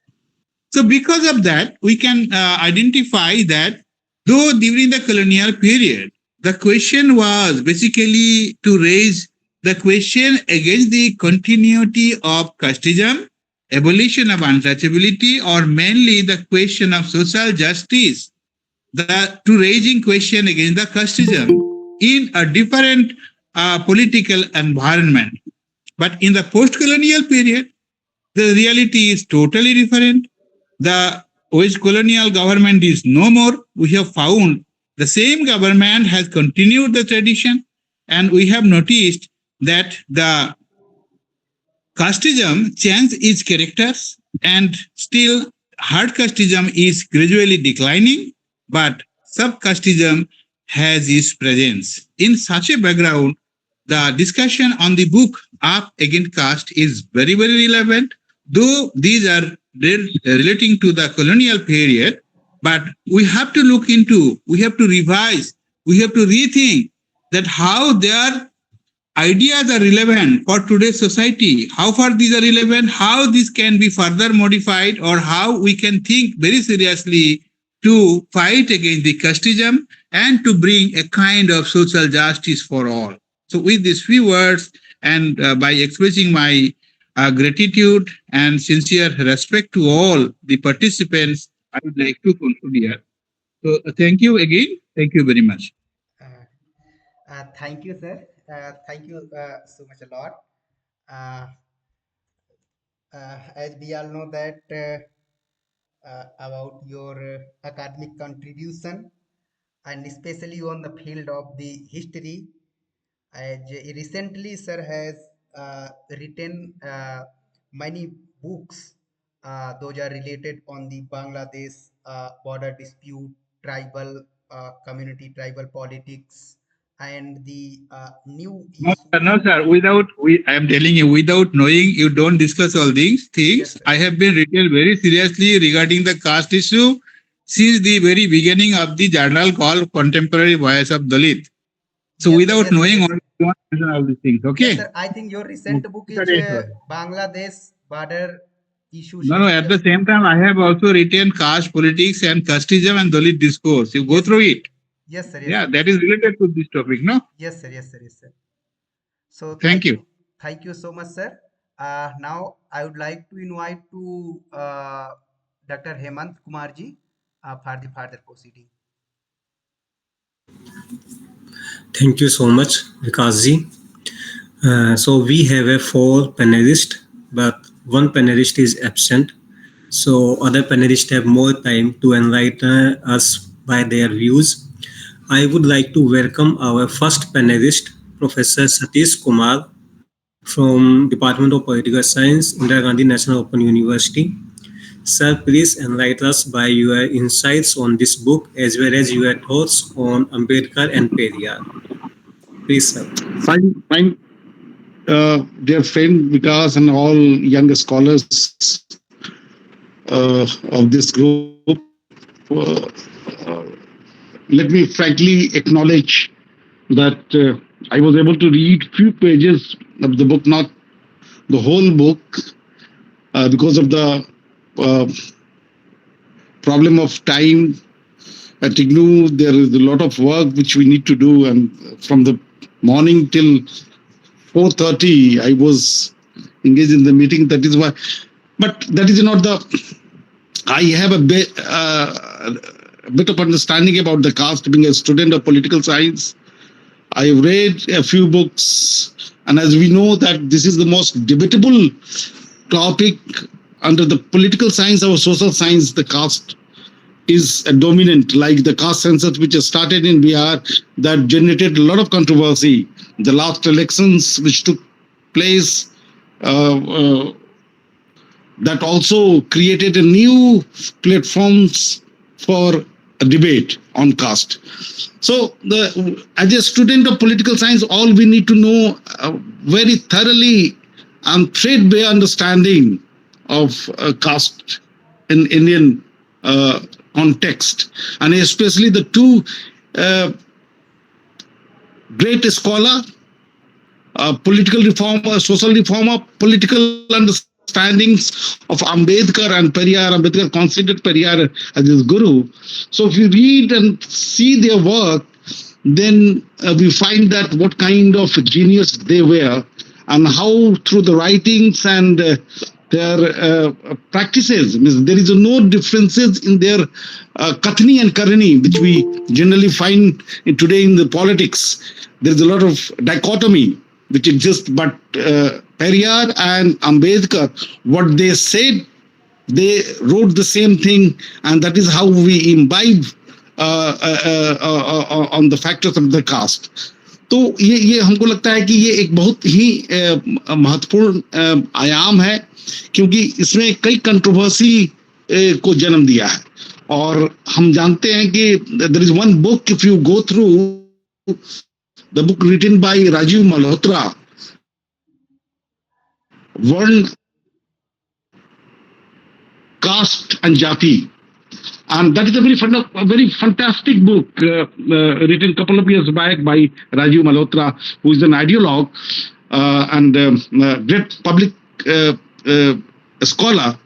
So because of that, we can identify that though during the colonial period, the question was basically to raise the question against the continuity of casteism, abolition of untouchability, or mainly the question of social justice, to raising question against the casteism in a different political environment. But in the post-colonial period, the reality is totally different. The West colonial government is no more. We have found the same government has continued the tradition, and we have noticed that the casteism changed its characters, and still hard casteism is gradually declining, but sub-casteism has its presence. In such a background, the discussion on the book Up Against Caste is very, very relevant, though these are relating to the colonial period, but we have to look into, we have to revise, we have to rethink that how their ideas are relevant for today's society, how far these are relevant, how this can be further modified, or how we can think very seriously to fight against the casteism and to bring a kind of social justice for all. So with these few words, and by expressing my gratitude and sincere respect to all the participants, I would like to conclude here. So thank you again. Thank you very much. Thank you, sir. Thank you so much a lot. As we all know that about your academic contribution, and especially on the field of the history, as recently sir has written many books. Those are related on the Bangladesh border dispute, tribal community, tribal politics, and the new issues. No, sir. I am telling you, without knowing, you don't discuss all these things. Yes, I have been written very seriously regarding the caste issue since the very beginning of the journal called Contemporary Voice of Dalit. So yes, without yes, knowing, yes. you want to mention all these things. Okay. Yes, sir. I think your recent book is Bangladesh border issues. No, at the same time, I have also written caste politics and casteism and Dalit discourse. You go through it. Yes, sir. Yes, Yeah, sir. that is related to this topic, no? Yes, sir. Yes, sir. Yes, sir. So Thank you. Thank you so much, sir. Now I would like to invite to Dr. Hemant Kumarji for the further proceeding. Thank you so much, Vikasji. So we have a 4 panelists, but one panelist is absent. So other panelists have more time to enlighten us by their views. I would like to welcome our first panelist, Professor Satish Kumar from Department of Political Science, Indira Gandhi National Open University. Sir, please enlighten us by your insights on this book as well as your thoughts on Ambedkar and Periyar. Please, sir. Fine, dear friend Vikas and all young scholars of this group. Let me frankly acknowledge that I was able to read few pages of the book, not the whole book, because of the problem of time. At IGNOU, there is a lot of work which we need to do, and from the morning till 4:30, I was engaged in the meeting. That is why, but that is not the. I have a bit of understanding about the caste, being a student of political science. I have read a few books, and as we know that this is the most debatable topic under the political science or social science, the caste is a dominant, like the caste census which has started in Bihar, that generated a lot of controversy. The last elections which took place, that also created a new platforms for a debate on caste. So, as a student of political science, all we need to know very thoroughly and threadbare understanding of caste in Indian context, and especially the two great scholar, political reformer, social reformer, political understandings of Ambedkar and Periyar. Ambedkar considered Periyar as his guru. So if you read and see their work, then we find that what kind of genius they were, and how through the writings and their practices, there is no differences in their Kathni and Karani, which we generally find today in the politics. There is a lot of dichotomy which exists, but Periyar and Ambedkar, what they said, they wrote the same thing, and that is how we imbibe on the factors of the caste. तो ये हमको लगता है कि ये एक बहुत ही महत्वपूर्ण आयाम है, क्योंकि इसमें कई कंट्रोवर्सी को जन्म दिया है. और हम जानते हैं कि there is one book, if you go through the book written by Rajiv Malhotra, Varn, Caste and Jati, and that is a very fantastic book written a couple of years back by Rajiv Malhotra, who is an ideologue and great public scholar,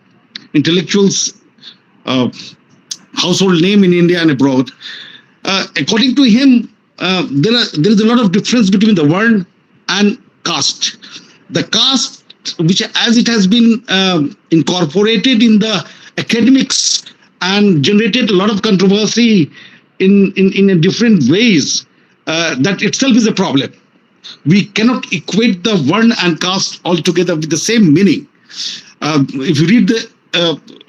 intellectuals, household name in India and abroad. According to him, there is a lot of difference between the Varn and caste. The caste, which as it has been incorporated in the academics and generated a lot of controversy in different ways, that itself is a problem. We cannot equate the Varn and caste altogether with the same meaning. If you read the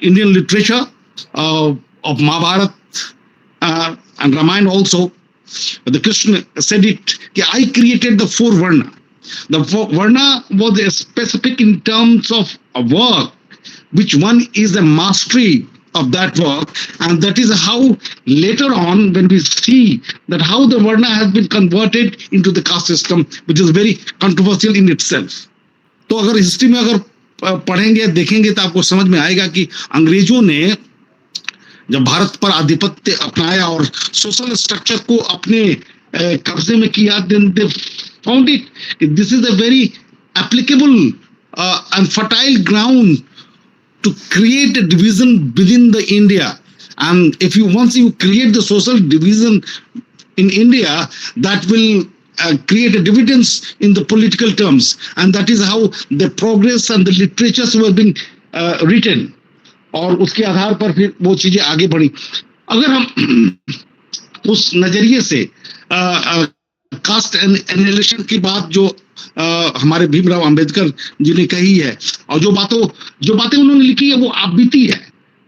Indian literature of Mahabharata and Ramayana also, the Krishna said it, I created the 4 Varna. The Varna was specific in terms of a work, which one is a mastery of that work, and that is how later on when we see that how the Varna has been converted into the caste system, which is very controversial in itself. तो अगर history में अगर पढ़ेंगे देखेंगे तो आपको समझ में आएगा कि अंग्रेजों ने जब भारत पर आधिपत्य अपनाया और सोशल स्ट्रक्चर को अपने कब्जे में किया, then they found it this is a very applicable and fertile ground to create a division within the India. And if you once you create the social division in India, that will create a dividends in the political terms, and that is how the progress and the literatures were being written, और उसके आधार पर फिर वो चीजें आगे बढ़ी. अगर हम उस नजरिए से कास्ट एनालिसिस की बात जो हमारे भीमराव अंबेडकर जी ने कही है, और जो बातें उन्होंने लिखी है, वो आप बीती है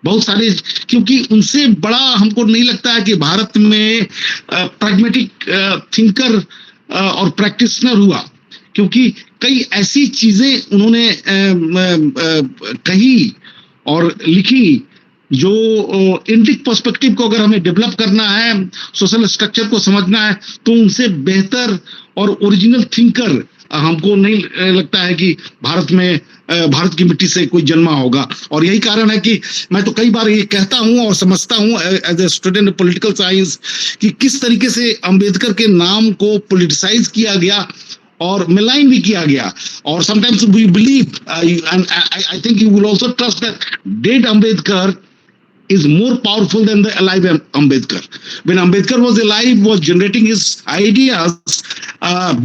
बहुत सारे, क्योंकि उनसे बड़ा हमको नहीं लगता है कि भारत में प्रैग्मेटिक थिंकर और प्रैक्टिशनर हुआ, क्योंकि कई ऐसी चीजें उन्होंने कही और लिखी जो इंडिक पर्सपेक्टिव को अगर हमें डेवलप करना है, सोशल स्ट्रक्चर को समझना है, तो उनसे बेहतर और ओरिजिनल थिंकर हमको नहीं लगता है कि भारत की मिट्टी से कोई जन्मा होगा. और यही कारण है कि मैं तो कई बार ये कहता हूं और समझता हूं as a student of political science कि किस तरीके से अंबेडकर के नाम को पॉलिटिसाइज किया गया और मिलाइन भी किया गया. और sometimes we believe and I think you will also trust that dead Ambedkar is more powerful than the alive Ambedkar. When Ambedkar was alive, was generating his ideas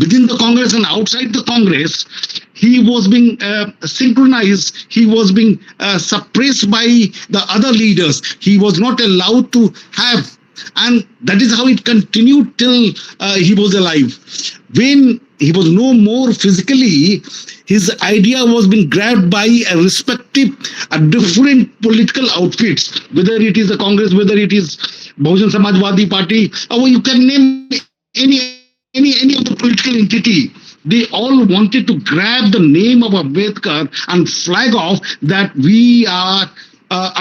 within the Congress and outside the Congress, he was being synchronized, he was being suppressed by the other leaders. He was not allowed to have, and that is how it continued till he was alive. When he was no more physically, his idea was being grabbed by a different political outfits, whether it is the Congress, whether it is Bahujan Samajwadi Party, or you can name any of the political entity. They all wanted to grab the name of Ambedkar and flag off that we are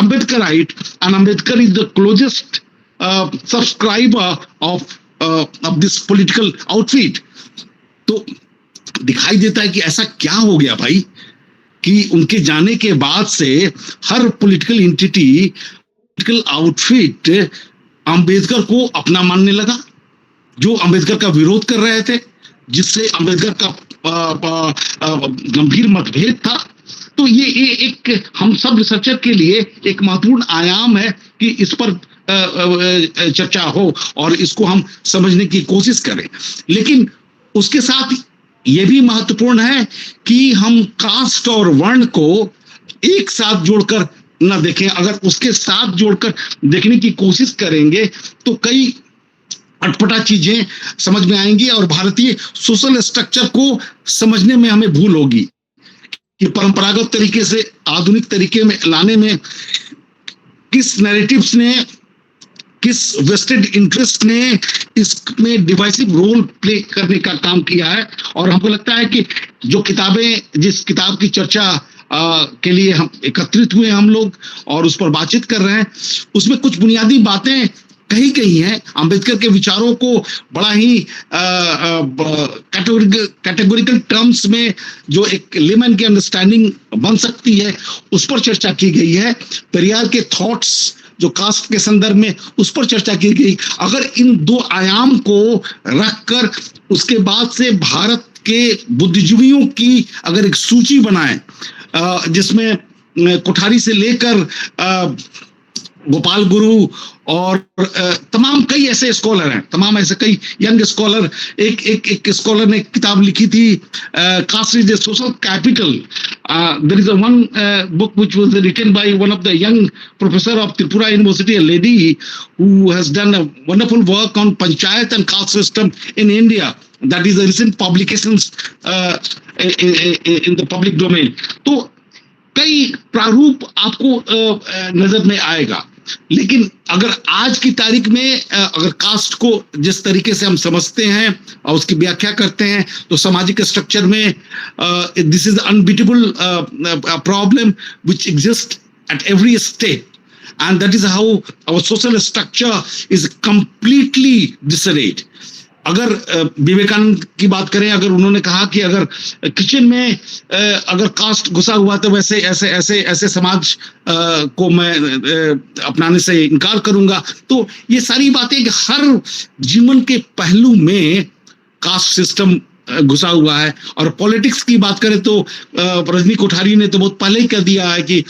Ambedkarite, and Ambedkar is the closest subscriber of this political outfit. तो दिखाई देता है कि ऐसा क्या हो गया भाई कि उनके जाने के बाद से हर political entity, political outfit Ambedkar को अपना मानने लगा, जो अंबेडकर का विरोध कर रहे थे, जिससे अंबेडकर का गंभीर मतभेद था. तो ये एक हम सब रिसर्चर के लिए एक महत्वपूर्ण आयाम है कि इस पर चर्चा हो और इसको हम समझने की कोशिश करें. लेकिन उसके साथ ये भी महत्वपूर्ण है कि हम कास्ट और वर्ण को एक साथ जोड़कर न देखें. अगर उसके साथ जोड़कर देखने की कोशिश करेंगे तो कई अटपटा चीजें समझ में आएंगी और भारतीय सोशल स्ट्रक्चर को समझने में हमें भूल होगी कि परंपरागत तरीके से आधुनिक तरीके में लाने में किस नैरेटिव्स ने, किस वेस्टेड इंटरेस्ट ने इसमें डिवाइसिव रोल प्ले करने का काम किया है. और हमको लगता है कि जो किताबें, जिस किताब की चर्चा के लिए हम एकत्रित हुए हम लोग और उस पर बातचीत कर रहे हैं, उसमें कुछ बुनियादी बातें कही गई हैं. अंबेडकर के विचारों को बड़ा ही कैटेगोरिकल टर्म्स में जो एक लेमन की अंडरस्टैंडिंग बन सकती है, उस पर चर्चा की गई है. पेरियार के थॉट्स जो कास्ट के संदर्भ में, उस पर चर्चा की गई. अगर इन दो आयाम को रखकर उसके बाद से भारत के बुद्धिजीवियों की अगर एक सूची बनाएं, जिसमें कोठारी से लेकर गोपाल गुरु और तमाम कई ऐसे स्कॉलर हैं, तमाम ऐसे कई यंग स्कॉलर. एक स्कॉलर ने किताब लिखी थी, caste is the social capital. There is one book which was written by one of the young professor of Tripura university, a lady who has done a wonderful work on panchayat and caste system in India. That is a recent publications in the public domain. तो कई प्रारूप आपको नजर में आएगा. लेकिन अगर आज की तारीख में अगर कास्ट को जिस तरीके से हम समझते हैं और उसकी व्याख्या करते हैं, तो सामाजिक स्ट्रक्चर में this is unbeatable problem which exist at every state, and that is how our social structure is completely disarrayed. अगर विवेकानंद की बात करें, अगर उन्होंने कहा कि अगर किचन में अगर कास्ट घुसा हुआ तो वैसे ऐसे समाज को मैं अपनाने से इनकार करूंगा. तो ये सारी बातें कि हर जीवन के पहलू में कास्ट सिस्टम घुसा हुआ है. और पॉलिटिक्स की बात करें तो रजनी कोठारी ने तो बहुत पहले ही कह दिया है कि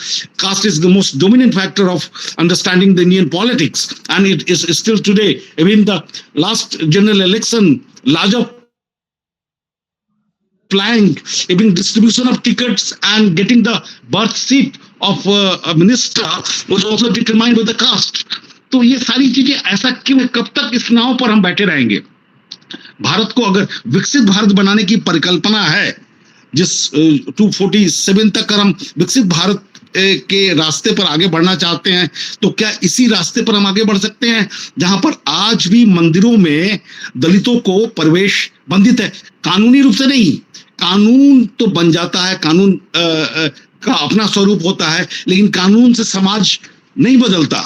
caste is the most dominant factor of understanding the Indian politics, and it is still today. Even the last general election, larger flank, even distribution of tickets and getting the birth seat of a minister was also determined by the caste. तो ये सारी चीजें ऐसा क्यों है? कब तक इस नाव पर हम बैठे रहेंगे? भारत को अगर विकसित भारत बनाने की परिकल्पना है, जिस 247 तक हम विकसित भारत के रास्ते पर आगे बढ़ना चाहते हैं, तो क्या इसी रास्ते पर हम आगे बढ़ सकते हैं जहां पर आज भी मंदिरों में दलितों को प्रवेश बंधित है? कानूनी रूप से नहीं, कानून तो बन जाता है, कानून का अपना स्वरूप होता है, लेकिन कानून से समाज नहीं बदलता।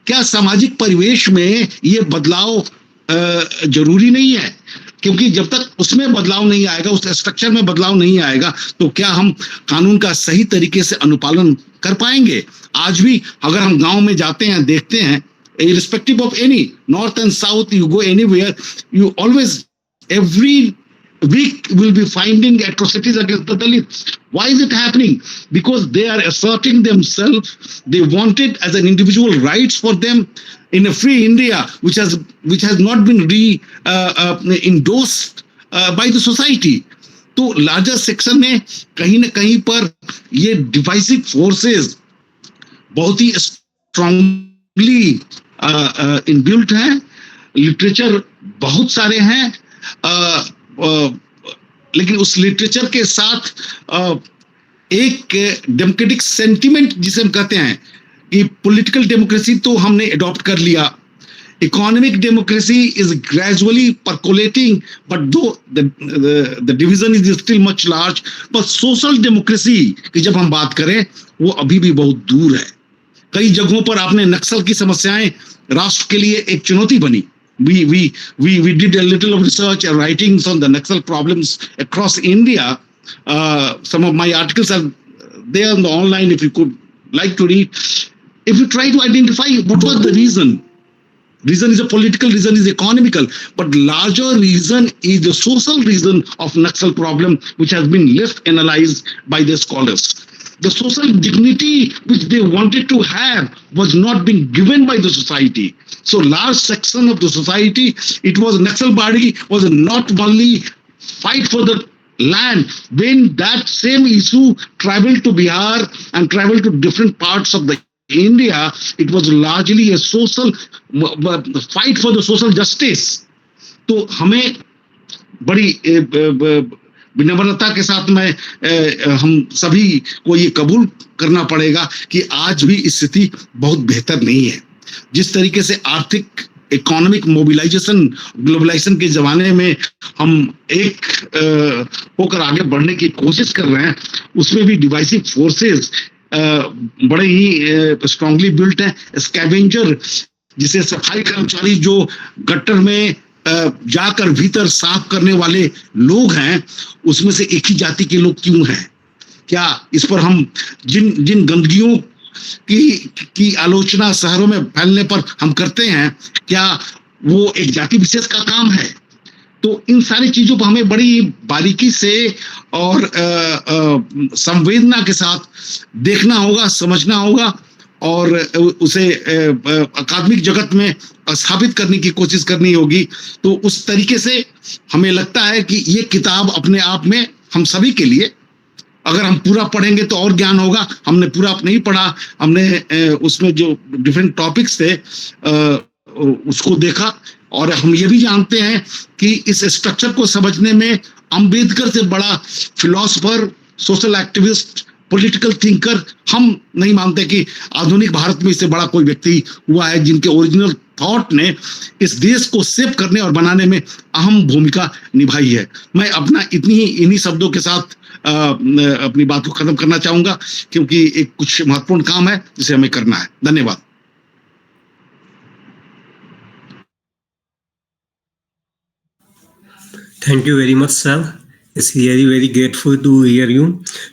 क्या सामाजिक परिवेश में ये बदलाव जरूरी नहीं है? क्योंकि जब तक उसमें बदलाव नहीं आएगा, उस स्ट्रक्चर में बदलाव नहीं आएगा, तो क्या हम कानून का सही तरीके से अनुपालन कर पाएंगे? आज भी अगर हम गांव में जाते हैं, देखते हैं, irrespective of any north and south, you go anywhere, you always every week will be finding atrocities against the Dalits. Why is it happening? Because they are asserting themselves. They want it as an individual rights for them in a free India, which has not been endorsed by the society. तो larger section में कहीं ना कहीं पर ये divisive forces बहुत ही strongly inbuilt हैं। Literature बहुत सारे हैं, लेकिन उस लिटरेचर के साथ एक डेमोक्रेटिक सेंटिमेंट जिसे हम कहते हैं कि पॉलिटिकल डेमोक्रेसी तो हमने अडॉप्ट कर लिया, economic democracy is gradually percolating, but though the division is still much large, पर सोशल डेमोक्रेसी की जब हम बात करें वो अभी भी बहुत दूर है। कई जगहों पर आपने नक्सल की समस्याएं राष्ट्र के लिए एक चुनौती बनी। We did a little of research and writings on the Naxal problems across India. Some of my articles are there on the online if you could like to read. If you try to identify what was the reason is a political reason, is economical, but larger reason is the social reason of Naxal problem, which has been less analyzed by the scholars. The social dignity which they wanted to have was not being given by the society. So large section of the society, it was Naxalbari was not only fight for the land. When that same issue traveled to Bihar and traveled to different parts of the India, it was largely a social fight for the social justice. तो हमें बड़ी विनम्रता के साथ में हम सभी को ये कबूल करना पड़ेगा कि आज भी स्थिति बहुत बेहतर नहीं है। जिस तरीके से आर्थिक इकोनॉमिक मोबिलाइजेशन ग्लोबलाइजेशन के जमाने में हम एक होकर आगे बढ़ने की कोशिश कर रहे हैं, उसमें भी डिवाइसिव फोर्सेस बड़े ही स्ट्रांगली बिल्ट हैं। स्कैवेंजर, जिसे सफाई कर्मचारी जो गटर में जाकर भीतर साफ करने वाले लोग हैं, उसमें से एक ही जाति के लोग क्यों हैं? क्या इस पर हम जिन गंदगियों की आलोचना शहरों में फैलने पर हम करते हैं, क्या वो एक जाति विशेष का काम है? तो इन सारी चीजों पर हमें बड़ी बारीकी से और संवेदना के साथ देखना होगा, समझना होगा और उसे अकादमिक जगत में स्थापित करने की कोशिश करनी होगी। तो उस तरीके से हमें लगता है कि ये किताब अपने आप में हम सभी के लिए, अगर हम पूरा पढ़ेंगे तो और ज्ञान होगा। हमने पूरा नहीं पढ़ा, हमने उसमें जो डिफरेंट टॉपिक्स थे उसको देखा, और हम ये भी जानते हैं कि इस स्ट्रक्चर को समझने में अंबेडकर से बड़ा philosopher, social activist, political thinker हम नहीं मानते कि आधुनिक भारत में इससे बड़ा कोई व्यक्ति हुआ है जिनके ओरिजिनल थॉट ने इस देश को सेव करने और बनाने में अहम भूमिका निभाई है। मैं अपना इन्हीं शब्दों के साथ अपनी बात को खत्म करना चाहूंगा, क्योंकि एक कुछ महत्वपूर्ण काम है जिसे हमें करना है। धन्यवाद। Thank you very much, sir. It's really very grateful to hear you.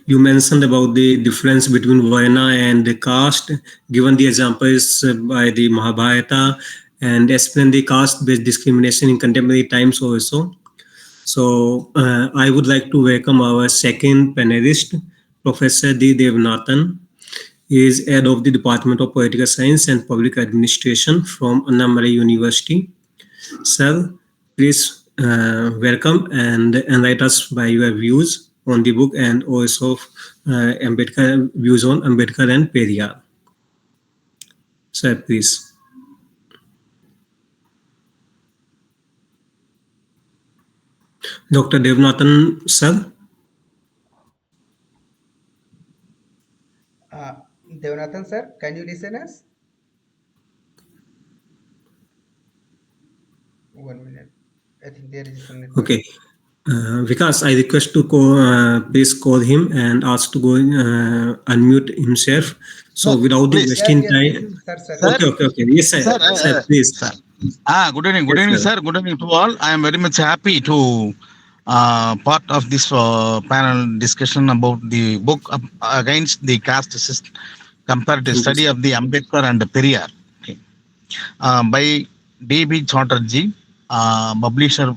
You mentioned about the difference between Varna and the caste, given the examples by the Mahabharata, and explained the caste-based discrimination in contemporary times also. So I would like to welcome our second panelist, Professor D. Devanathan. He is head of the Department of Political Science and Public Administration from Anna University. Sir, please welcome and enlighten us by your views on the book and also Ambedkar views on Ambedkar and Periyar. Sir, please. Dr. Devnathan, sir. Uh, Devanathan sir, can you listen us? 1 minute. I think there is some network. Okay. Vikas, I request to please call him and ask to go unmute himself. So Sir, without the please. Yes, wasting yes, time. sir, sir. Sir, Okay, okay, okay. Yes, sir. sir, Sir, please. sir. Good Yes, evening, sir. sir. Good evening to all. I am very much happy to part of this panel discussion about the book against the caste system, comparative Thank you, study sir. of the Ambedkar and the Periyar, okay, by D.B. Chatterjee, publisher,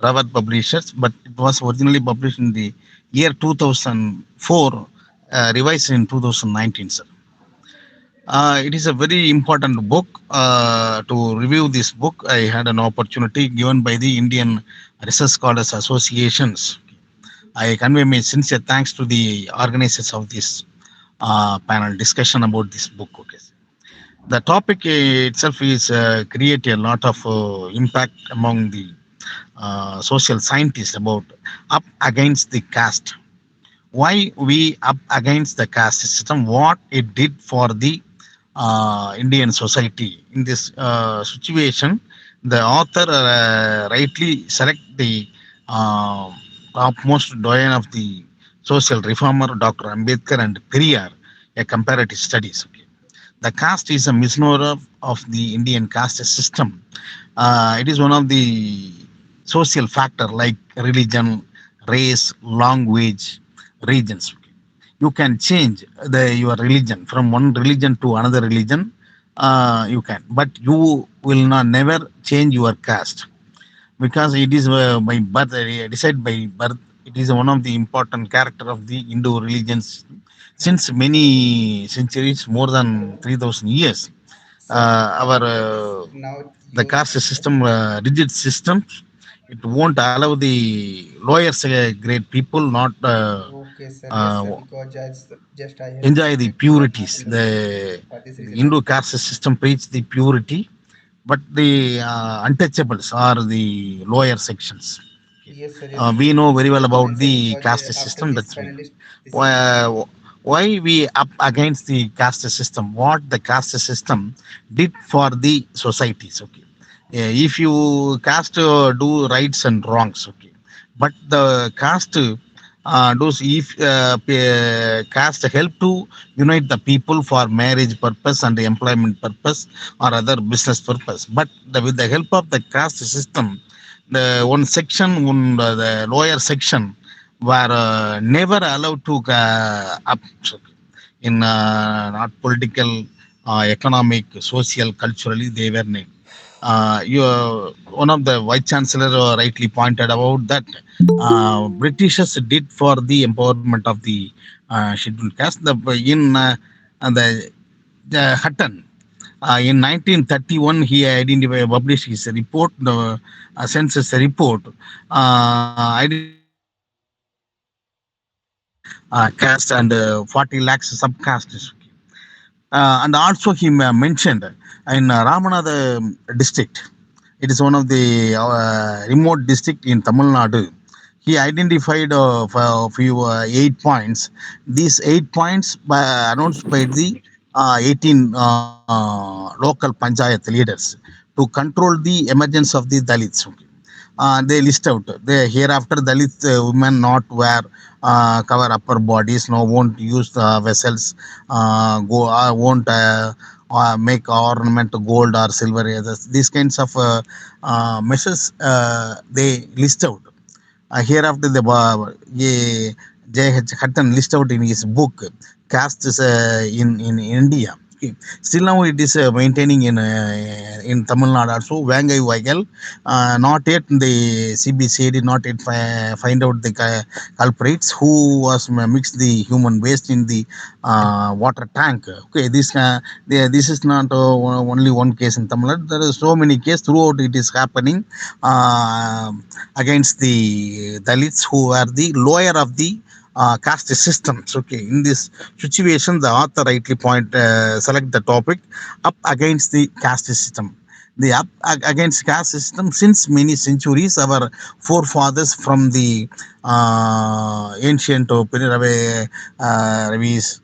Rawat Publishers, but it was originally published in the year 2004, revised in 2019, sir. It is a very important book. To review this book, I had an opportunity given by the Indian Research Scholars Associations. I convey my sincere thanks to the organizers of this panel discussion about this book. Okay. The topic itself is create a lot of impact among the social scientists about up against the caste, why we up against the caste system, what it did for the Indian society. In this situation, the author rightly select the uh, topmost doyen of the social reformer, Dr. Ambedkar and Periyar, a comparative studies. Okay. The caste is a misnomer of the Indian caste system. It is one of the social factor like religion, race, language, regions. You can change your religion from one religion to another religion. You can, but you will not never change your caste because it is by birth, decided by birth. It is one of the important character of the Hindu religions since many centuries, more than 3,000 years. Sir, Our now the you. caste system, rigid system, it won't allow the lower grade people not Okay, sir. Yes, sir. uh, Because just I have enjoy the disconnect from my purities. internet for this The reason Hindu only. caste system preach the purity, but the untouchables are the lower sections. Okay. Yes, sir. Yes, We know please very well explain, about sir. the Because caste after system. this That's why. panelist disconnect. Why we up against the caste system? What the caste system did for the societies? Okay, if you caste do rights and wrongs, okay, but the caste does if caste help to unite the people for marriage purpose and employment purpose or other business purpose. But with the help of the caste system, the one section, the lower section were never allowed to up in not political, economic, social, culturally they were named. One of the vice chancellor rightly pointed about that Britishers did for the empowerment of the scheduled caste. In the Hutton in 1931, he identified, published his report, the census report, identified 1.5 lakh caste and 40 lakhs subcastes. And also he mentioned in Ramanatha district, it is one of the remote district in Tamil Nadu. He identified a few 8 points. These 8 points announced by the 18 local panchayat leaders to control the emergence of the Dalits. They list out they hereafter Dalit women not wear cover upper bodies, no won't use the vessels, go won't make ornament gold or silver, these kinds of measures they list out. Hereafter the J. H. Hutton list out in his book Castes in India. Okay, still now it is maintaining in Tamil Nadu also. Vangai Vagal, not yet the CBCID not yet find out the culprits who was mixed the human waste in the water tank. Okay, this is not only one case in Tamil Nadu. There are so many cases throughout. It is happening uh, against the Dalits who are the lower of the caste systems. Okay, in this situation, the author rightly select the topic up against the caste system. The up against caste system since many centuries, our forefathers from the ancient Periyar Ravis,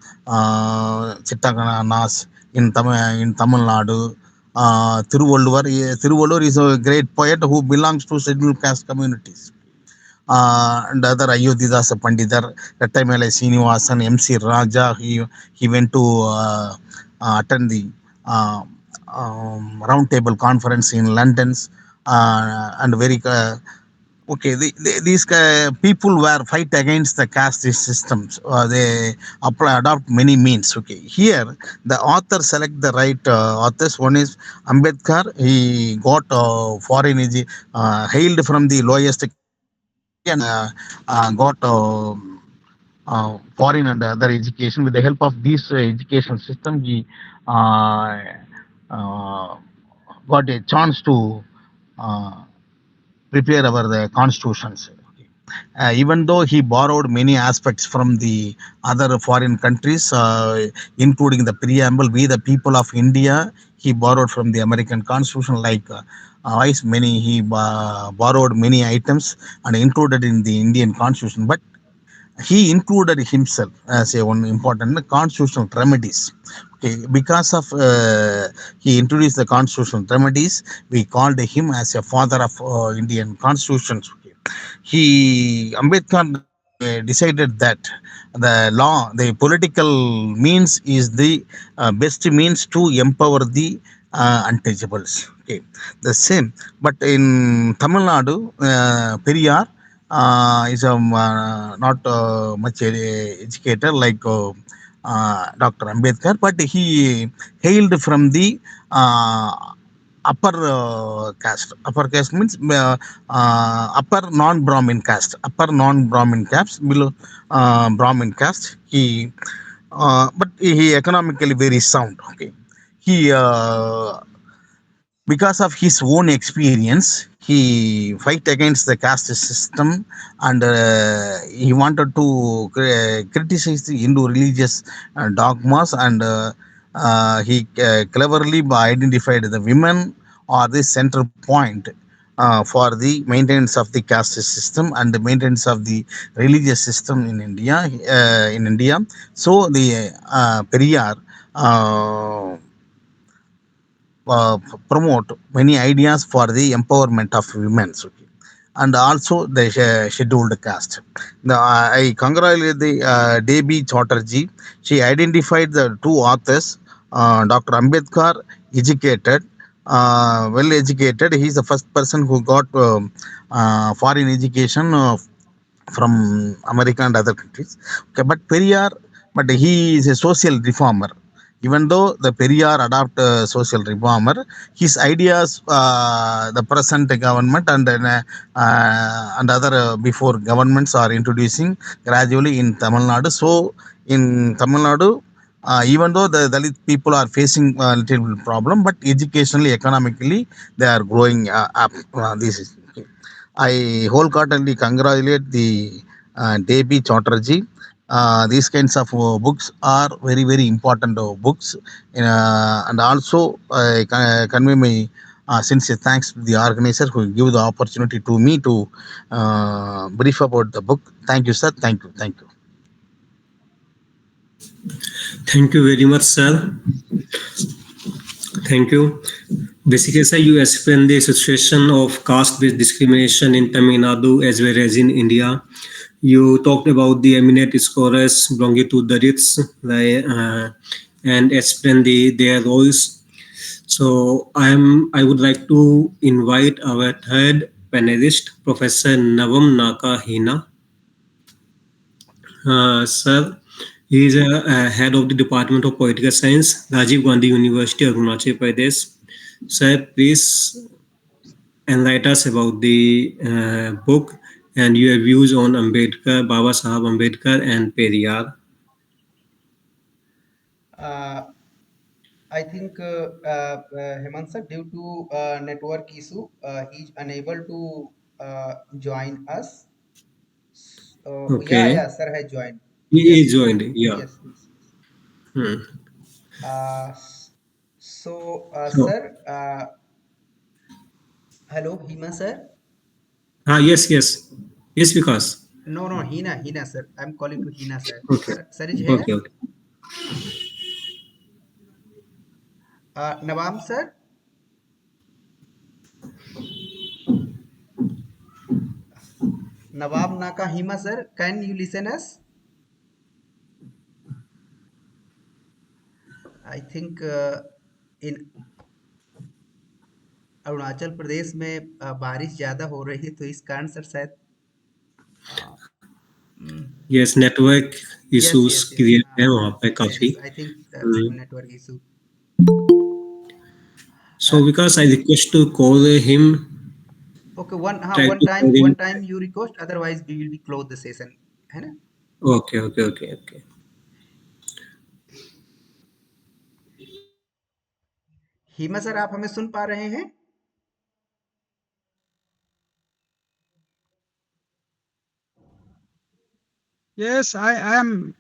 Chittaganas in Tamil Nadu. Thiruvalluvar is a great poet who belongs to scheduled caste communities and other Ayodhyadas Pandidar, Rattamele Srinivasan, MC Raja. He went to attend the uh, round table conference in London, and very okay. These people were fight against the caste systems. They adopt many means. Okay, here the author select the right authors. One is Ambedkar. He got hailed from the lowest and got foreign and other education. With the help of this education system, he uh, uh, got a chance to uh, prepare our the constitutions. Even though he borrowed many aspects from the other foreign countries, including the preamble, we the people of India, he borrowed from the American Constitution, like wise many, he borrowed many items and included in the Indian Constitution. But he included himself as a one important constitutional remedies. Okay, because of he introduced the constitutional remedies, we called him as a father of Indian constitutions. Okay. He Ambedkar decided that the law, the political means is the best means to empower the untouchables. Okay, the same. But in Tamil Nadu, Periyar is not much educated like Dr. Ambedkar, but he hailed from the uh, upper caste. Upper caste means upper non-Brahmin caste. Upper non-Brahmin caste below Brahmin caste. But he economically very sound. Okay, he because of his own experience, he fight against the caste system, and he wanted to criticize the Hindu religious dogmas, and he cleverly identified the women are the center point for the maintenance of the caste system and the maintenance of the religious system in India. So the Periyar uh, promote many ideas for the empowerment of women. Okay. And also the scheduled caste. I congratulate the Debi Chatterjee. She identified the two authors. Dr. Ambedkar, educated, well educated. He's the first person who got foreign education from America and other countries. Okay, but Periyar, but he is a social reformer. Even though the Periyar adopt social reformer, his ideas, the present government and other before governments are introducing gradually in Tamil Nadu. So in Tamil Nadu, even though the Dalit people are facing a little problem, but educationally, economically, they are growing up. This is. Okay. I wholeheartedly congratulate the Debi Chatterjee. These kinds of books are very, very important books. And also, I convey my sincere thanks to the organizer who give the opportunity to me to brief about the book. Thank you, sir. Thank you. Thank you. Thank you very much, sir. Thank you. Basically, sir, you explained the situation of caste-based discrimination in Tamil Nadu as well as in India. You talked about the eminent scholars belonging to the Dalits, like, and explained their roles. So I would like to invite our third panelist, Professor Navam Nakahina. Sir, He is a head of the Department of Political Science, Rajiv Gandhi University, Arunachal Pradesh. Sir, please enlighten us about the book and your views on Ambedkar, Baba Sahab Ambedkar, and Periyar. Uh, I think Hemant sir, due to network issue, he is unable to join us. So yeah, Okay, yeah, sir has joined. he Yes, joined. Yeah. yes, yes, yes. Hmm. Uh, s- so, So, sir, hello, Hima sir. yes, yes, yes, because No, no, Hina, sir. I'm calling to Hina sir. okay, Sir is here. okay, okay. Nawam sir. Nawab Naka Hima sir. Can you listen us? I think in Arunachal Pradesh में बारिश ज़्यादा हो रही है तो इस कारण sir शायद Yes, network yes issues yes yes create है वहाँ पे काफी. Yes I think Hmm. Some network issue So, because I request to call him, okay one हाँ try to call one him. Time you request otherwise we will be close the session है ना Okay, okay, okay, okay. Hima sir आप हमें सुन पा रहे हैं Yes, I am.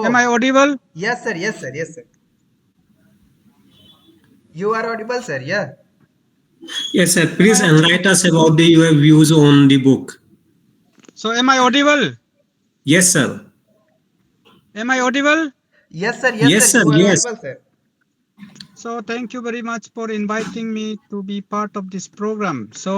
Am I oh audible? Yes sir yes sir yes sir you are audible sir या Yes, sir. Am Please I enlighten us about your views on the book. so? Am I audible? Yes, sir. Am I audible? Yes Yes, sir sir. You are Yes. Audible sir So thank you very much for inviting me to be part of this program. So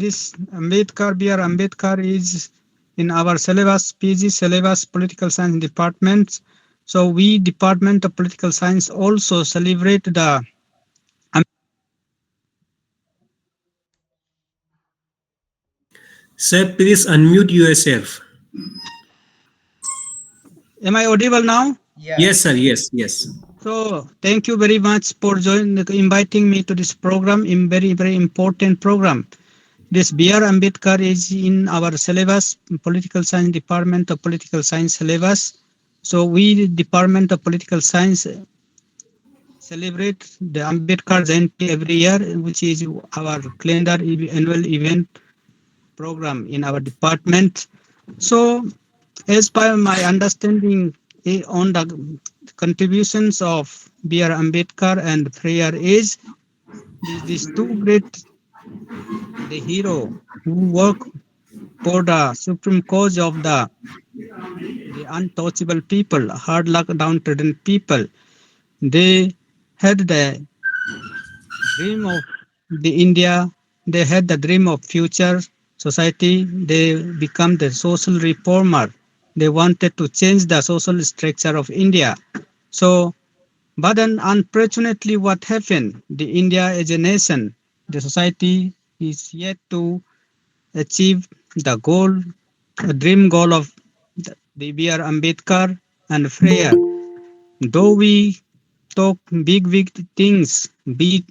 this Ambedkar, B.R. Ambedkar is in our syllabus, PG syllabus, political science departments. So we department of political science also celebrate the. Sir, please unmute yourself. Am I audible now? या Yes, sir. Yes, yes. So thank you very much for inviting me to this program, in very important program. This B.R. Ambedkar is in our syllabus, political science department of political science syllabus. So we department of political science celebrate the Ambedkar Jayanti every year, which is our calendar annual event program in our department. So as per my understanding on the contributions of B.R. Ambedkar and Periyar is these two great the hero who work for the supreme cause of the untouchable people, hard luck downtrodden people. They had the dream of the India. They had the dream of future society. They become the social reformer. They wanted to change the social structure of India. So, but then unfortunately, what happened? The India as a nation, the society is yet to achieve the goal, the dream goal of the B.R. Ambedkar and Freya. Though we talk big things, big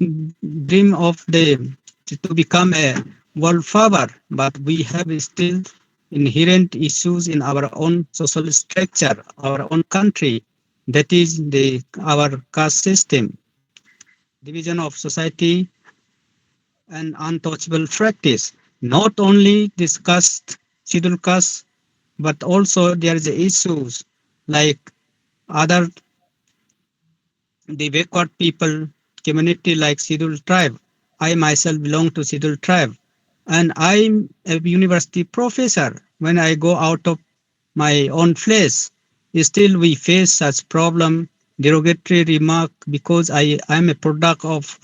dream of the to become a world power, but we have still inherent issues in our own social structure, our own country. That is the our caste system, division of society, and untouchable practice. Not only this caste, scheduled caste, but also there is issues like other the backward people community like scheduled tribe. I myself belong to scheduled tribe and I'm a university professor. When I go out of my own place, still we face such problem, derogatory remark because I am a product of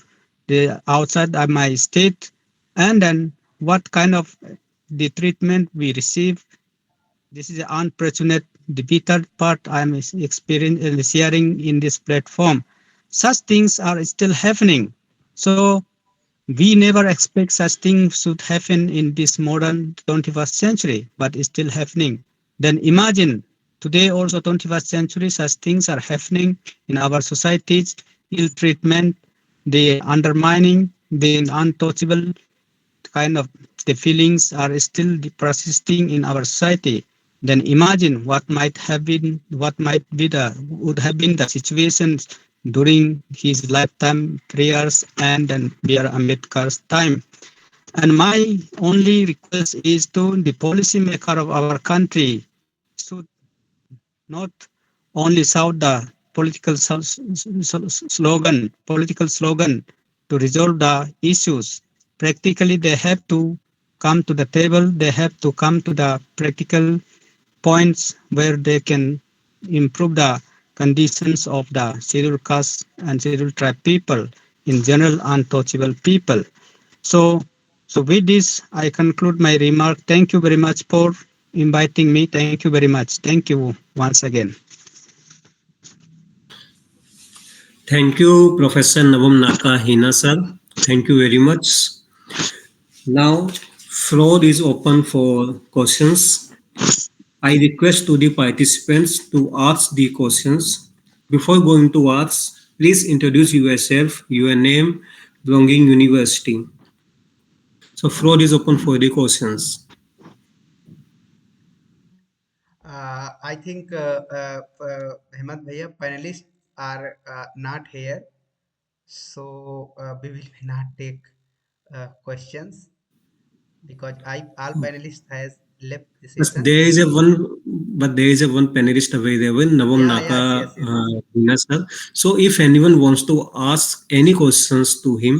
the outside of my state and then what kind of the treatment we receive. This is unfortunate. The bitter part I am experiencing sharing in this platform. Such things are still happening. So we never expect such things should happen in this modern 21st century, but it's still happening. Then imagine. Today, also 21st century, such things are happening in our societies. Ill treatment, the undermining, the untouchable kind of the feelings are still persisting in our society. Then imagine what might have been, what might be the would have been the situations during his lifetime prayers and then Periyar Ambedkar's time. And my only request is to the policymaker of our country should not only shout the political slogan to resolve the issues. Practically, they have to come to the table. They have to come to the practical points where they can improve the conditions of the scheduled caste and scheduled tribe people, in general untouchable people. So, so with this, I conclude my remark. Thank you very much for inviting me. Thank you very much. Thank you once again. Thank you, Professor Navam Naka Hina sir. Thank you very much. Now, floor is open for questions. I request to the participants to ask the questions. Before going to ask, please introduce yourself, your name, belonging university. So, floor is open for the questions. I think Hemant Bhaiya panelists are not here, so we will not take questions because all panelists has left the But session. there is a one panelist available, Navam Yeah, Naka yes, yes, yes. Hina sir. So, if anyone wants to ask any questions to him,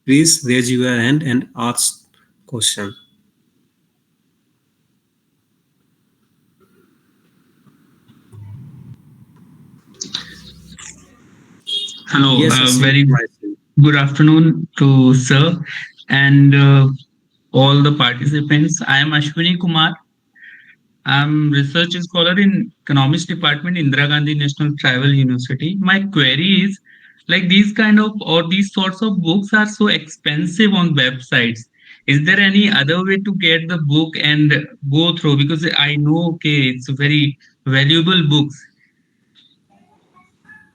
please raise your hand and ask question. Hello, Yes, Asim. very good afternoon to sir and all the participants. I am Ashwini Kumar. I'm research scholar in economics department, Indira Gandhi National Tribal University. My query is like these kind of or these sorts of books are so expensive on websites. Is there any other way to get the book and go through? Because I know okay, it's very valuable books.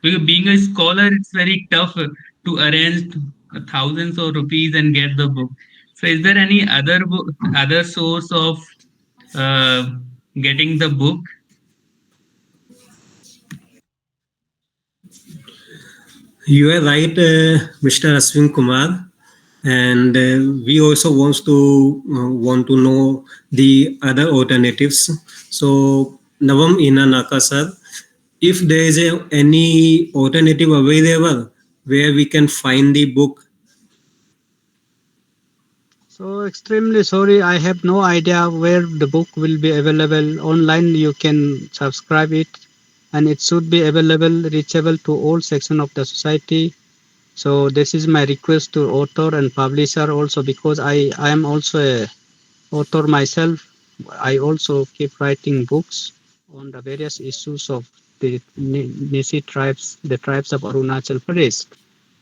Because being a scholar, it's very tough to arrange thousands of rupees and get the book. So, is there any other book, other source of uh, getting the book? You are right, Mr. Aswin Kumar, and we also want to know the other alternatives. So, Navam Inanaka sir, if there is any alternative available where we can find the book. So extremely sorry, I have no idea where the book will be available. Online you can subscribe it and it should be available, reachable to all section of the society. So this is my request to author and publisher also, because I am also a author myself. I also keep writing books on the various issues of the Nisi tribes, the tribes of Arunachal Pradesh,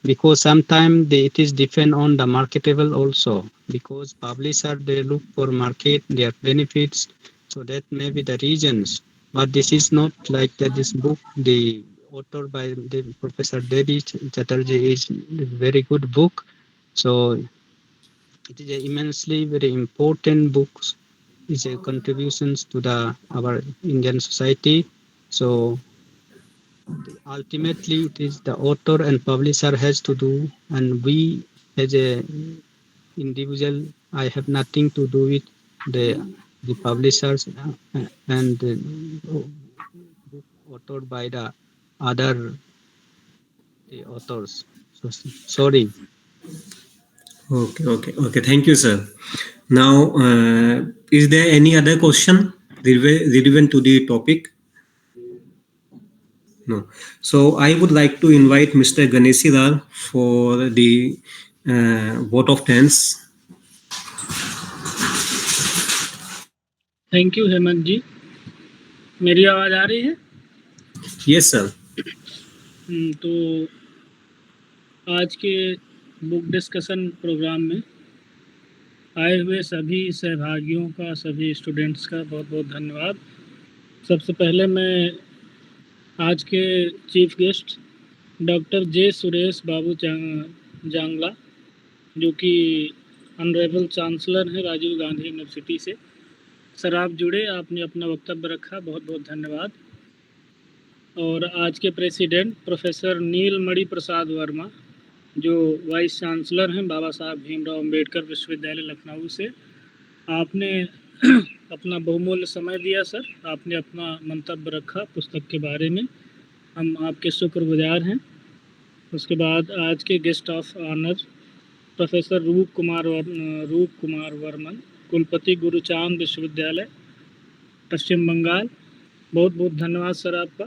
because sometimes it is depend on the marketable also, because publisher they look for market their benefits, so that may be the reasons. But this is not like that. This book, the author by the Professor Devi Chatterjee, is a very good book. So it is a immensely very important books. Is a contributions to the our Indian society. So ultimately it is the author and publisher has to do, and we as a individual, I have nothing to do with the publishers and the book authored by the other the authors. So sorry. Okay. Thank you, sir. Now, is there any other question relevant to the topic? No. So I would like to invite Mr. Ganesidar for the vote of thanks. Thank you Hemant ji. मेरी आवाज़ आ रही है? Yes, sir. तो आज के book discussion programme में आए हुए सभी सहभागियों का, सभी स्टूडेंट्स का बहुत बहुत धन्यवाद. सबसे पहले मैं आज के चीफ गेस्ट डॉक्टर जे सुरेश बाबू जांगला, जो कि ऑनरेबल चांसलर हैं राजीव गांधी यूनिवर्सिटी से। सर आप जुड़े, आपने अपना वक्तव्य रखा, बहुत बहुत धन्यवाद। और आज के प्रेसिडेंट प्रोफेसर नीलमणि प्रसाद वर्मा, जो वाइस चांसलर हैं बाबा साहब भीमराव अम्बेडकर विश्वविद्यालय लखनऊ से। आपने अपना बहुमूल्य समय दिया सर, आपने अपना मंतव्य रखा पुस्तक के बारे में, हम आपके शुक्रगुजार हैं। उसके बाद आज के गेस्ट ऑफ ऑनर प्रोफेसर रूप कुमार वर्मन, कुलपति गुरुचांद विश्वविद्यालय पश्चिम बंगाल, बहुत बहुत धन्यवाद सर आपका।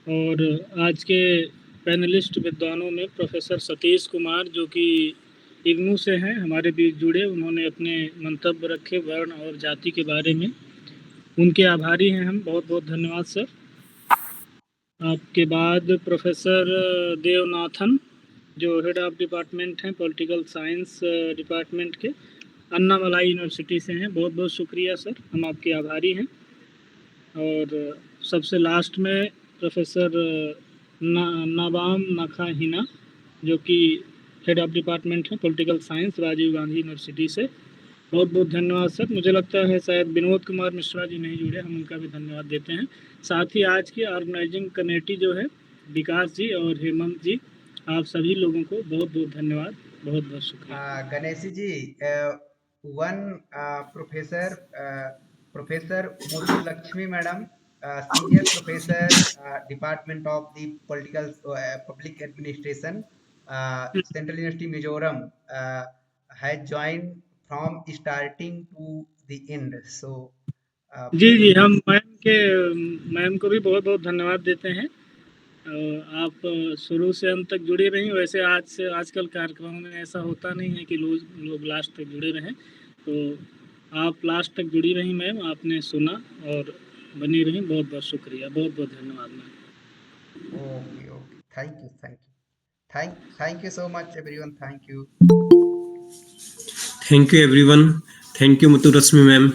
और आज के पैनलिस्ट विद्वानों में प्रोफेसर सतीश कुमार, जो कि इग्नू से हैं, हमारे बीच जुड़े, उन्होंने अपने मंतव्य रखे वर्ण और जाति के बारे में, उनके आभारी हैं हम, बहुत बहुत धन्यवाद सर। आपके बाद प्रोफेसर देवनाथन, जो हेड ऑफ डिपार्टमेंट हैं पॉलिटिकल साइंस डिपार्टमेंट के, अन्नामलाई यूनिवर्सिटी से हैं, बहुत बहुत शुक्रिया सर, हम आपके आभारी हैं। और सबसे लास्ट में प्रोफेसर नबाम नखाहिना, जो कि हेड ऑफ डिपार्टमेंट हैं political science Rajiv Gandhi university से, बहुत बहुत धन्यवाद सर। मुझे लगता है शायद विनोद कुमार मिश्रा जी नहीं जुड़े, हम उनका भी धन्यवाद देते हैं। साथ ही आज की ऑर्गेनाइजिंग कमेटी जो है विकास जी और हेमंत जी, आप सभी लोगों को बहुत बहुत धन्यवाद, बहुत बहुत शुक्रिया। Ganesh ji, one professor professor Muthu Lakshmi madam, senior professor department of the political public administration, central university Mizoram, has joined from starting to the end. So जी जी, हम मैम को भी बहुत बहुत धन्यवाद देते हैं। आप शुरू से अंत तक जुड़ी रही। वैसे आजकल कार्यक्रमों में ऐसा होता नहीं है कि लोग लास्ट तक जुड़े रहें, तो आप लास्ट तक जुड़ी रही मैम, आपने सुना और बनी रही, बहुत बहुत शुक्रिया, बहुत बहुत धन्यवाद ma'am. okay, thank you so much everyone, thank you. Thank you everyone. Thank you Muthu Rasmi ma'am.